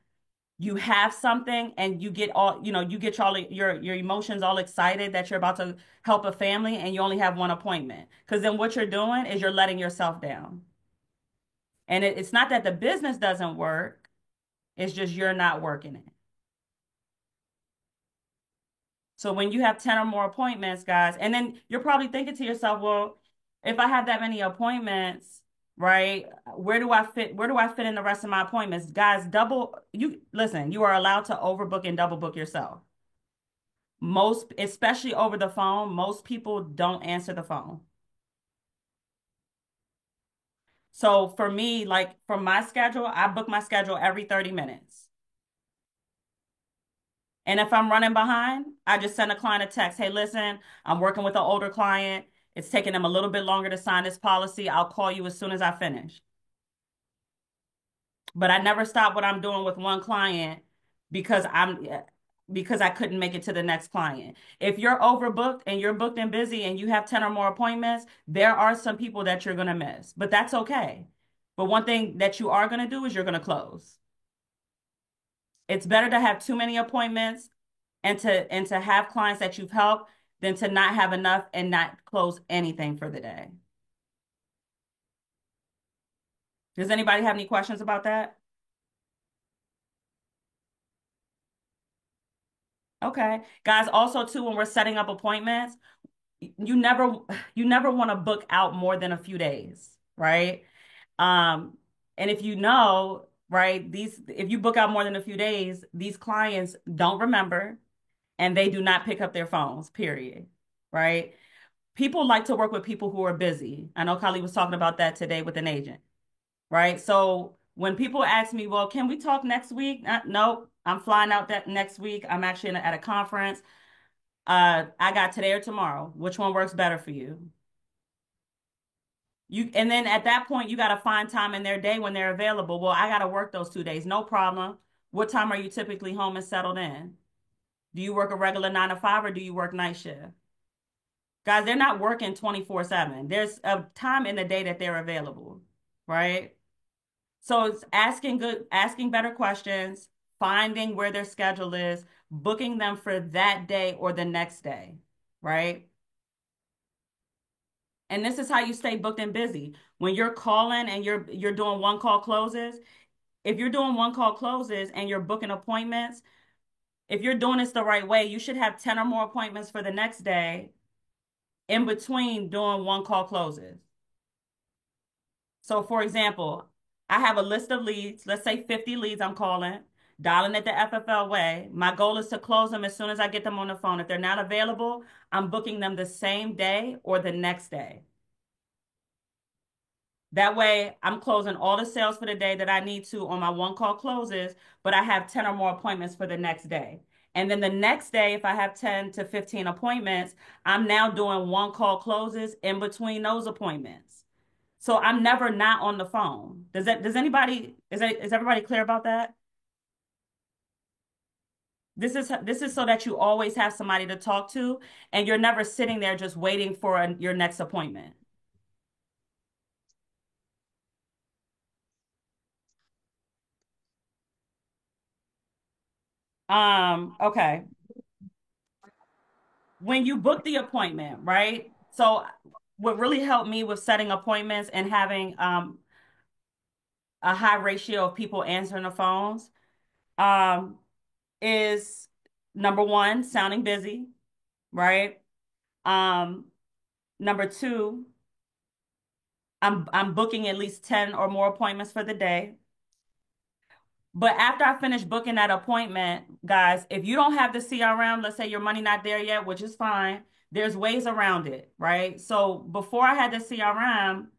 you have something and you get all, you get all your emotions all excited that you're about to help a family and you only have one appointment. Because then what you're doing is you're letting yourself down. And it's not that the business doesn't work, it's just you're not working it. So when you have 10 or more appointments, guys, and then you're probably thinking to yourself, well, if I have that many appointments, right, where do I fit in the rest of my appointments? Guys, listen, you are allowed to overbook and double book yourself. Most, especially over the phone, most people don't answer the phone. So for me, like from my schedule, I book my schedule every 30 minutes. And if I'm running behind, I just send a client a text. Hey, listen, I'm working with an older client. It's taking them a little bit longer to sign this policy. I'll call you as soon as I finish. But I never stop what I'm doing with one client because I couldn't make it to the next client. If you're overbooked and you're booked and busy and you have 10 or more appointments, there are some people that you're going to miss, but that's okay. But one thing that you are going to do is you're going to close. It's better to have too many appointments and to have clients that you've helped than to not have enough and not close anything for the day. Does anybody have any questions about that? Okay. Guys, also too, when we're setting up appointments, you never want to book out more than a few days, right? And if you know, right, if you book out more than a few days, these clients don't remember and they do not pick up their phones, period, right? People like to work with people who are busy. I know Kylie was talking about that today with an agent, right? So when people ask me, well, can we talk next week? Nope, I'm flying out that next week. I'm actually at a conference. I got today or tomorrow. Which one works better for you? And then at that point, you got to find time in their day when they're available. Well, I got to work those 2 days. No problem. What time are you typically home and settled in? Do you work a regular 9 to 5 or do you work night shift? Guys, they're not working 24/7. There's a time in the day that they're available, right? So it's asking better questions, finding where their schedule is, booking them for that day or the next day, right? And this is how you stay booked and busy. When you're calling and you're doing one call closes, if you're doing one call closes and you're booking appointments, if you're doing this the right way, you should have 10 or more appointments for the next day in between doing one call closes. So for example, I have a list of leads, let's say 50 leads I'm calling, dialing it the FFL way. My goal is to close them as soon as I get them on the phone. If they're not available, I'm booking them the same day or the next day. That way, I'm closing all the sales for the day that I need to on my one call closes, but I have 10 or more appointments for the next day. And then the next day, if I have 10 to 15 appointments, I'm now doing one call closes in between those appointments. So I'm never not on the phone. Is everybody clear about that? This is so that you always have somebody to talk to and you're never sitting there just waiting for your next appointment. Okay. When you book the appointment, right? So what really helped me with setting appointments and having a high ratio of people answering the phones is number one, sounding busy, right? Number two, I'm booking at least 10 or more appointments for the day. But after I finish booking that appointment, guys, if you don't have the CRM, let's say your money not there yet, which is fine, there's ways around it, right? So before I had the CRM,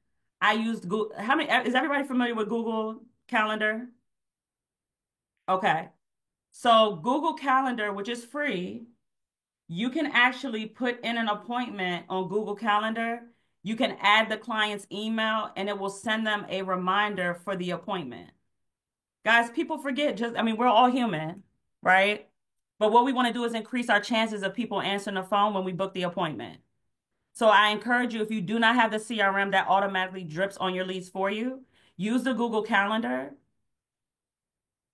I used Google. Is everybody familiar with Google Calendar? Okay. So Google Calendar, which is free, you can actually put in an appointment on Google Calendar. You can add the client's email and it will send them a reminder for the appointment. Guys, people forget we're all human, right? But what we want to do is increase our chances of people answering the phone when we book the appointment. So I encourage you, if you do not have the CRM that automatically drips on your leads for you, use the Google Calendar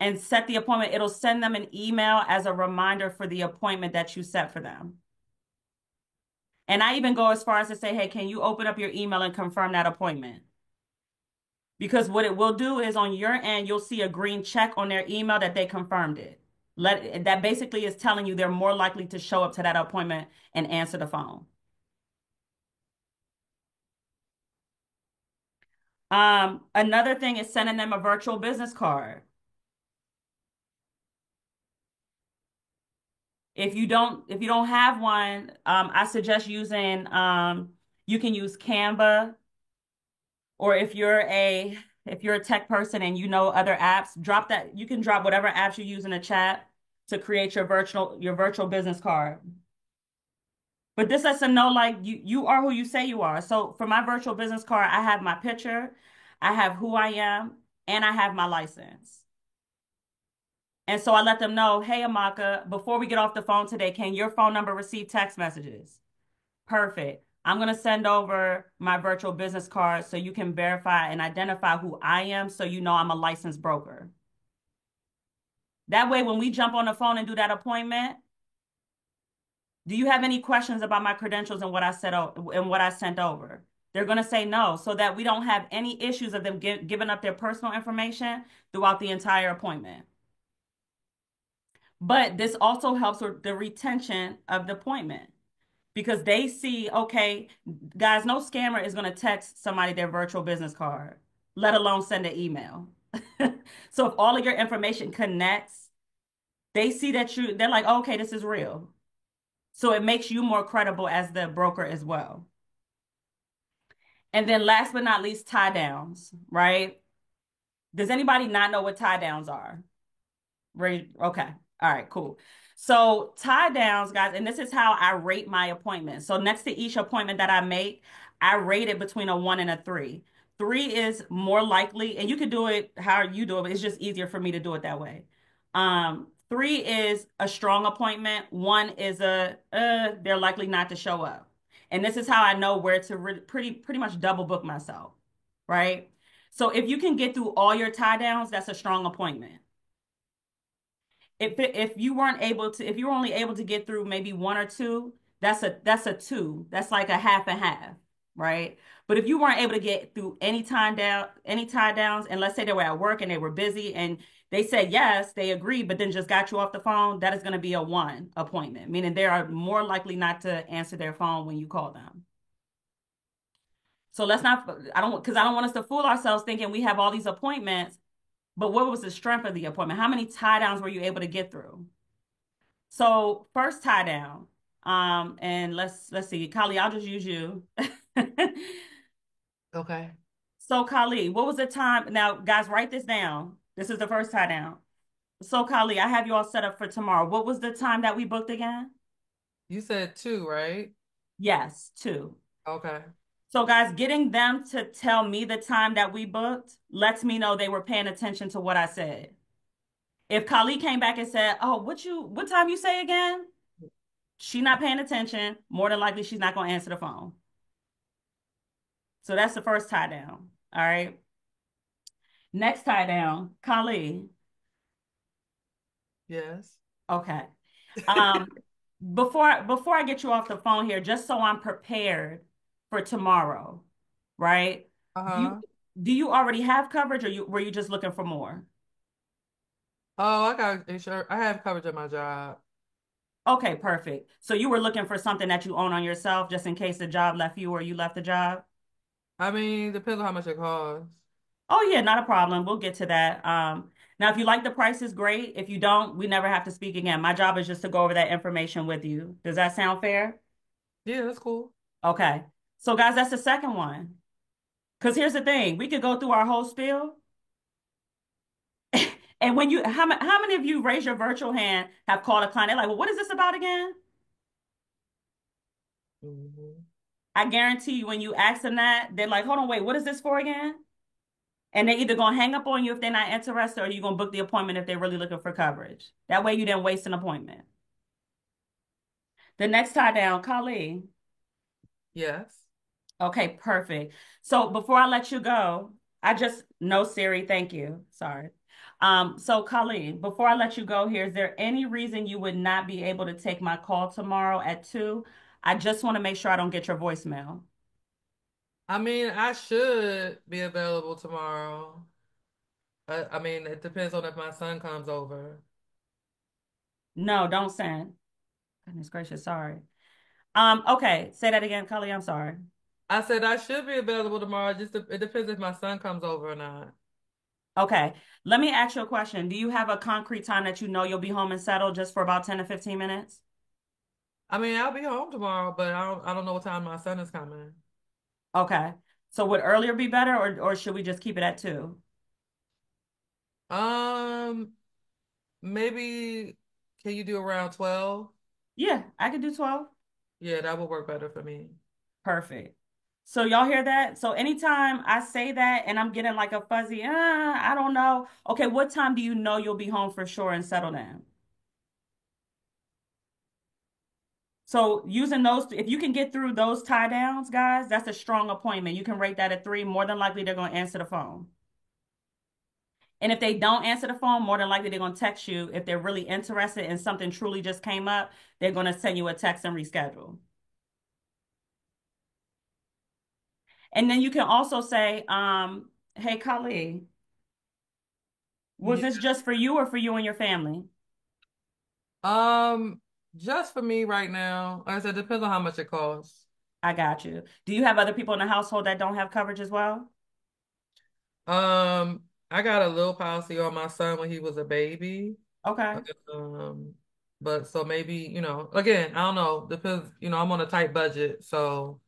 and set the appointment. It'll send them an email as a reminder for the appointment that you set for them. And I even go as far as to say, hey, can you open up your email and confirm that appointment? Because what it will do is on your end, you'll see a green check on their email that they confirmed it. That basically is telling you they're more likely to show up to that appointment and answer the phone. Another thing is sending them a virtual business card. If you don't have one, I suggest using you can use Canva, or if you're a tech person and you know other apps, you can drop whatever apps you use in the chat to create your virtual business card. But this lets them know like you are who you say you are. So for my virtual business card, I have my picture, I have who I am, and I have my license. And so I let them know, hey, Amaka, before we get off the phone today, can your phone number receive text messages? Perfect. I'm going to send over my virtual business card so you can verify and identify who I am so you know I'm a licensed broker. That way, when we jump on the phone and do that appointment, do you have any questions about my credentials and what I sent over? They're going to say no, so that we don't have any issues of them giving up their personal information throughout the entire appointment. But this also helps with the retention of the appointment because they see, okay, guys, no scammer is going to text somebody their virtual business card, let alone send an email. So if all of your information connects, they see that they're like, okay, this is real. So it makes you more credible as the broker as well. And then last but not least, tie downs, right? Does anybody not know what tie downs are? Right. Okay. All right, cool. So tie downs, guys, and this is how I rate my appointments. So next to each appointment that I make, I rate it between a 1 and a 3. 3 is more likely, and you can do it how you do it, but it's just easier for me to do it that way. 3 is a strong appointment. 1 is they're likely not to show up. And this is how I know where to pretty much double book myself, right? So if you can get through all your tie downs, that's a strong appointment. If you were only able to get through maybe 1 or 2, that's a 2. That's like a half and half, right? But if you weren't able to get through any tie downs, and let's say they were at work and they were busy and they said yes, they agreed, but then just got you off the phone, that is going to be a 1 appointment, meaning they are more likely not to answer their phone when you call them. So I don't want us to fool ourselves thinking we have all these appointments. But what was the strength of the appointment? How many tie downs were you able to get through? So first tie down, and let's see, Kali, I'll just use you. Okay. So Kali, what was the time? Now, guys, write this down. This is the first tie down. So Kali, I have you all set up for tomorrow. What was the time that we booked again? You said 2, right? Yes, 2. Okay. So guys, getting them to tell me the time that we booked lets me know they were paying attention to what I said. If Kali came back and said, oh, what time you say again? She's not paying attention. More than likely, she's not going to answer the phone. So that's the first tie down. All right. Next tie down, Kali. Yes. Okay. Before I get you off the phone here, just so I'm prepared for tomorrow, right? Do you already have coverage, or were you just looking for more? Oh, I got insurance. I have coverage at my job. Okay, perfect. So you were looking for something that you own on yourself, just in case the job left you or you left the job? I mean, depends on how much it costs. Oh yeah, not a problem. We'll get to that. Now, if you like the prices, great. If you don't, we never have to speak again. My job is just to go over that information with you. Does that sound fair? Yeah, that's cool. Okay. So guys, that's the second one. Because here's the thing, we could go through our whole spiel. And how many of you raise your virtual hand have called a client? They're like, well, what is this about again? I guarantee you when you ask them that, they're like, hold on, wait, what is this for again? And they're either going to hang up on you if they're not interested, or you're going to book the appointment if they're really looking for coverage. That way you didn't waste an appointment. The next tie down, Kali. Yes. Okay, perfect. So before I let you go, I just no Siri, thank you. Sorry. So Colleen, before I let you go here, is there any reason you would not be able to take my call tomorrow at 2? I just want to make sure I don't get your voicemail. I mean, I should be available tomorrow. I mean, it depends on if my son comes over. No, don't send. Goodness gracious, sorry. Okay, say that again, Colleen. I'm sorry. I said I should be available tomorrow. It depends if my son comes over or not. Okay, let me ask you a question. Do you have a concrete time that you know you'll be home and settled just for about 10 to 15 minutes? I mean, I'll be home tomorrow, but I don't know what time my son is coming. Okay. So would earlier be better or should we just keep it at 2? Um, maybe can you do around 12? Yeah, I could do 12. Yeah, that would work better for me. Perfect. So y'all hear that? So anytime I say that and I'm getting like a fuzzy, I don't know. Okay, what time do you know you'll be home for sure and settle down? So using those, if you can get through those tie downs, guys, that's a strong appointment. You can rate that at 3. More than likely, they're going to answer the phone. And if they don't answer the phone, more than likely, they're going to text you. If they're really interested and something truly just came up, they're going to send you a text and reschedule. And then you can also say, hey, Kali, was Yeah. this just for you or for you and your family? Um, just for me right now. Like I said, it depends on how much it costs. I got you. Do you have other people in the household that don't have coverage as well? I got a little policy on my son when he was a baby. Okay. Um, but so maybe, again, I don't know. Depends, I'm on a tight budget, so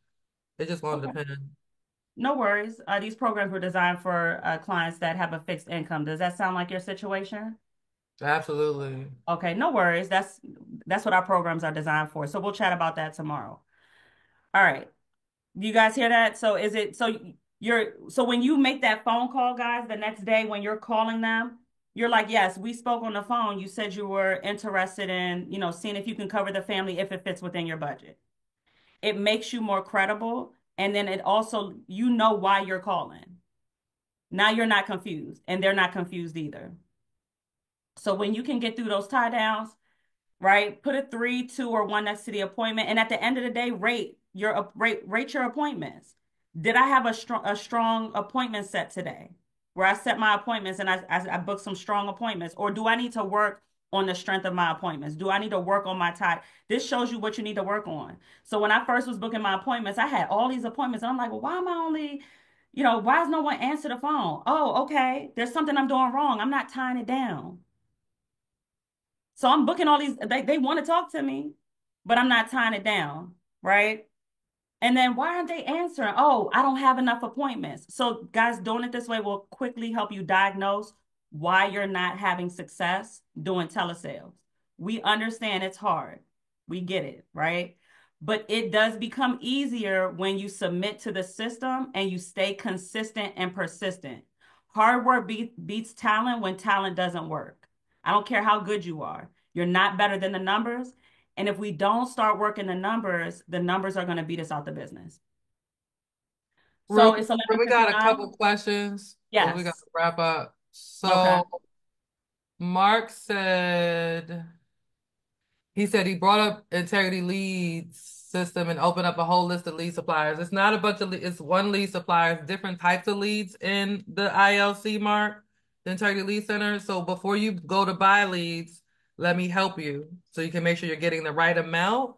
it just gonna Okay. depend. No worries. These programs were designed for clients that have a fixed income. Does that sound like your situation? Absolutely. Okay, no worries. That's what our programs are designed for. So we'll chat about that tomorrow. All right. You guys hear that? So is it so when you make that phone call, guys, the next day when you're calling them, you're like, yes, we spoke on the phone. You said you were interested in, seeing if you can cover the family if it fits within your budget. It makes you more credible. And then it also, you know why you're calling. Now you're not confused, and they're not confused either. So when you can get through those tie downs, right? Put a 3, 2, or 1 next to the appointment. And at the end of the day, rate your appointments. Did I have a strong appointment set today? Where I set my appointments and I booked some strong appointments? Or do I need to work on the strength of my appointments? Do I need to work on my tie? This shows you what you need to work on. So when I first was booking my appointments, I had all these appointments. And I'm like, well, why am I only, why is no one answer the phone? Oh, okay. There's something I'm doing wrong. I'm not tying it down. So I'm booking all these, they want to talk to me, but I'm not tying it down, right? And then why aren't they answering? Oh, I don't have enough appointments. So guys, doing it this way will quickly help you diagnose why you're not having success doing telesales. We understand it's hard. We get it, right? But it does become easier when you submit to the system and you stay consistent and persistent. Hard work beats talent when talent doesn't work. I don't care how good you are. You're not better than the numbers. And if we don't start working the numbers are going to beat us out the business. Real So quick, it's we got a 11:59. couple questions, but we got to Yes. wrap up. Okay. So Mark said he brought up Integrity Leads system and opened up a whole list of lead suppliers. It's not a bunch of it's one lead supplier, different types of leads in the ILC, Mark, the Integrity Lead Center. So before you go to buy leads, let me help you so you can make sure you're getting the right amount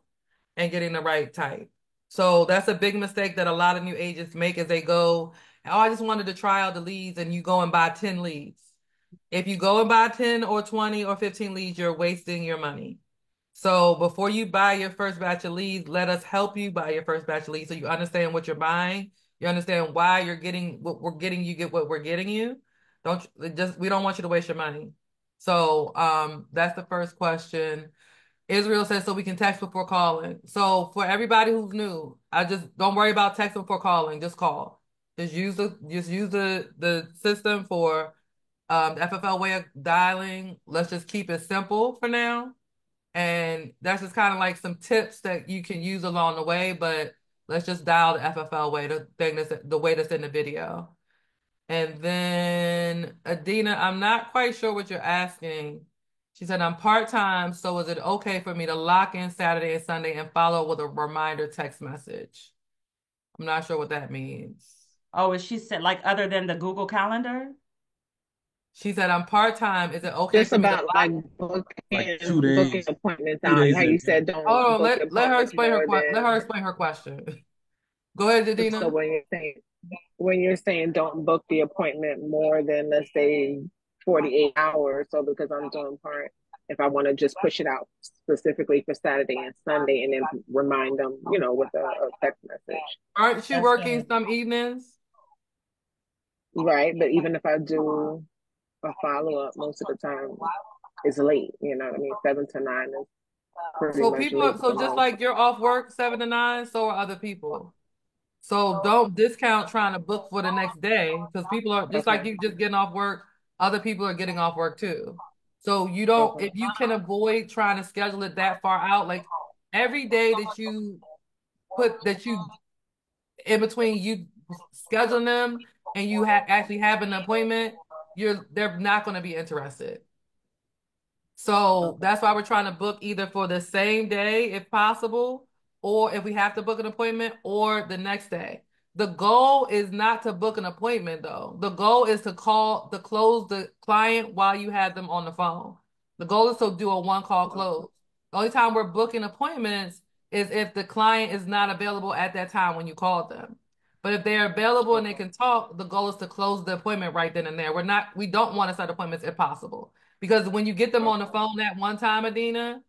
and getting the right type. So that's a big mistake that a lot of new agents make is they go, oh, I just wanted to try out the leads, and you go and buy 10 leads. If you go and buy 10 or 20 or 15 leads, you're wasting your money. So before you buy your first batch of leads, let us help you buy your first batch of leads so you understand what you're buying. You understand why you're getting what we're getting you, get what we're getting you. We don't want you to waste your money. So that's the first question. Israel says so we can text before calling. So for everybody who's new, I just don't worry about texting before calling. Just call. Just use the system for the FFL way of dialing. Let's just keep it simple for now. And that's just kind of like some tips that you can use along the way, but let's just dial the FFL way, the way that's in the video. And then Adina, I'm not quite sure what you're asking. She said, I'm part-time, so is it okay for me to lock in Saturday and Sunday and follow with a reminder text message? I'm not sure what that means. Oh, is she said like other than the Google Calendar? She said, I'm part-time. Is it okay Just for me to about lock? Like booking appointments two out. days How in you advance. said don't Hold on, book let her appointments explain more let her than. explain her question. Go ahead, So Adina. when you're saying don't book the appointment more than, let's say, 48 hours. So because I'm doing part, if I want to just push it out specifically for Saturday and Sunday, and then remind them, with a text message. Aren't you That's working good. some evenings? Right, but even if I do a follow up, most of the time it's late. You know what I mean? 7 to 9 is pretty So much late so for just most. like you're off work 7 to 9, so are other people. So don't discount trying to book for the next day, because people are just like Okay. you just getting off work, other people are getting off work too. So you don't, Okay. if you can avoid trying to schedule it that far out, like every day that you in between you scheduling them and you actually have an appointment, they're not going to be interested. So that's why we're trying to book either for the same day if possible, or if we have to book an appointment, or the next day. The goal is not to book an appointment though. The goal is to close the client while you have them on the phone. The goal is to do a one-call close. The only time we're booking appointments is if the client is not available at that time when you called them. But if they're available and they can talk, the goal is to close the appointment right then and there. We don't want to set appointments if possible. Because when you get them on the phone that one time, Adina,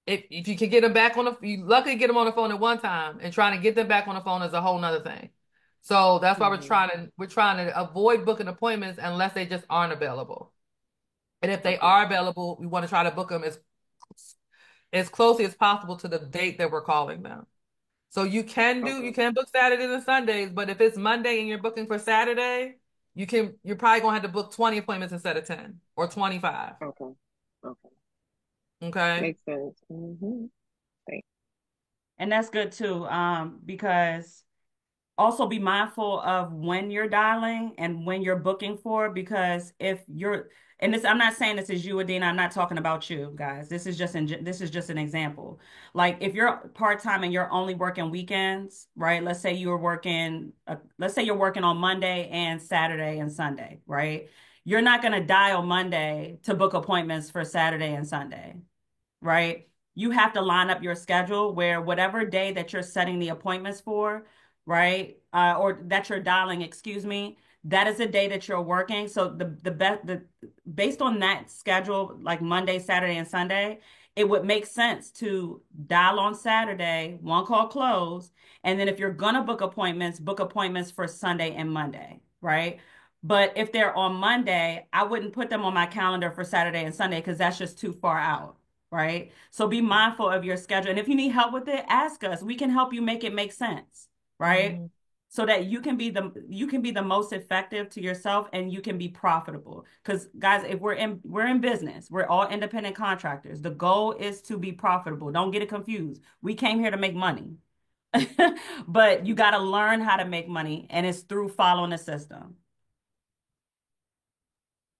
if you can get them back you luckily get them on the phone at one time, and trying to get them back on the phone is a whole nother thing. So that's why we're trying to avoid booking appointments unless they just aren't available. And if they are available, we want to try to book them as closely as possible to the date that we're calling them. So you can book Saturdays and Sundays, but if it's Monday and you're booking for Saturday, you're probably gonna have to book 20 appointments instead of 10 or 25. Okay. Okay. Makes sense. Thanks. And that's good too, because also be mindful of when you're dialing and when you're booking for, because if you're, and this, I'm not saying this is you, Adina, I'm not talking about you guys. This is just an example. Like if you're part-time and you're only working weekends, right? Let's say you're working on Monday and Saturday and Sunday, right? You're not going to dial Monday to book appointments for Saturday and Sunday, right? You have to line up your schedule where whatever day that you're setting the appointments for, right? Or that you're dialing, excuse me, that is the day that you're working. So based on that schedule, like Monday, Saturday, and Sunday, it would make sense to dial on Saturday, one call close, and then if you're gonna book appointments for Sunday and Monday, right? But if they're on Monday, I wouldn't put them on my calendar for Saturday and Sunday because that's just too far out, right? So be mindful of your schedule. And if you need help with it, ask us. We can help you make it make sense, right? So that you can be the most effective to yourself and you can be profitable. Because guys, if we're in business, we're all independent contractors. The goal is to be profitable. Don't get it confused. We came here to make money. But you got to learn how to make money, and it's through following the system.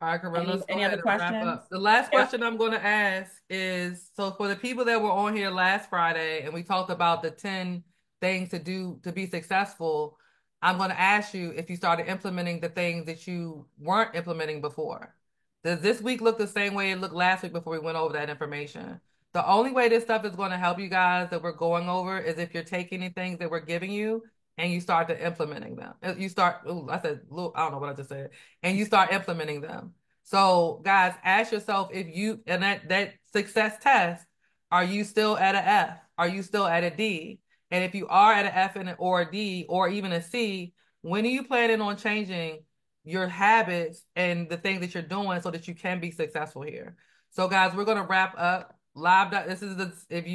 All right, Corinne, let's go Any ahead other and wrap questions? up. The last question I'm going to ask is, so for the people that were on here last Friday and we talked about the 10 things to do to be successful, I'm going to ask you if you started implementing the things that you weren't implementing before. Does this week look the same way it looked last week before we went over that information? The only way this stuff is going to help you guys that we're going over is if you're taking the things that we're giving you and you start to implementing them. You start, I don't know what I just said. And you start implementing them. So guys, ask yourself if you, and that success test, are you still at an F? Are you still at a D? And if you are at an F or a D or even a C, when are you planning on changing your habits and the things that you're doing so that you can be successful here? So guys, we're going to wrap up live. If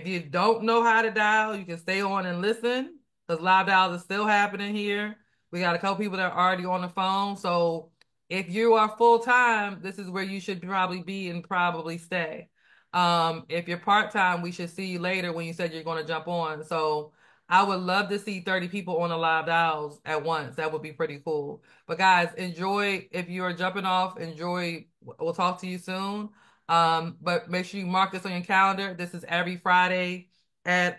you don't know how to dial, you can stay on and listen because live dials are still happening here. We got a couple people that are already on the phone. So if you are full time, this is where you should probably be and probably stay. If you're part-time, we should see you later when you said you're going to jump on. So I would love to see 30 people on the live dials at once. That would be pretty cool. But guys, enjoy. If you're jumping off, enjoy. We'll talk to you soon. But make sure you mark this on your calendar. This is every Friday at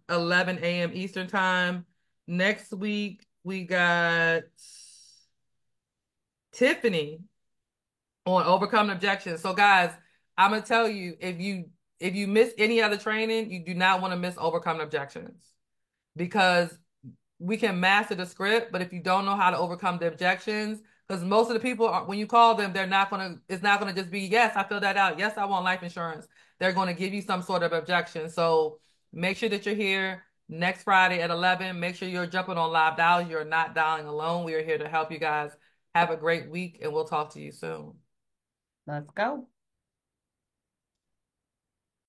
11 a.m. Eastern time. Next week, we got Tiffany on overcoming objections. So guys, I'm gonna tell you, if you miss any other training, you do not want to miss overcoming objections, because we can master the script, but if you don't know how to overcome the objections, because most of the people when you call them, it's not gonna just be, yes, I filled that out, yes, I want life insurance. They're going to give you some sort of objection. So make sure that you're here next Friday at 11. Make sure you're jumping on live dials. You're not dialing alone. We are here to help you guys. Have a great week, and we'll talk to you soon. Let's go.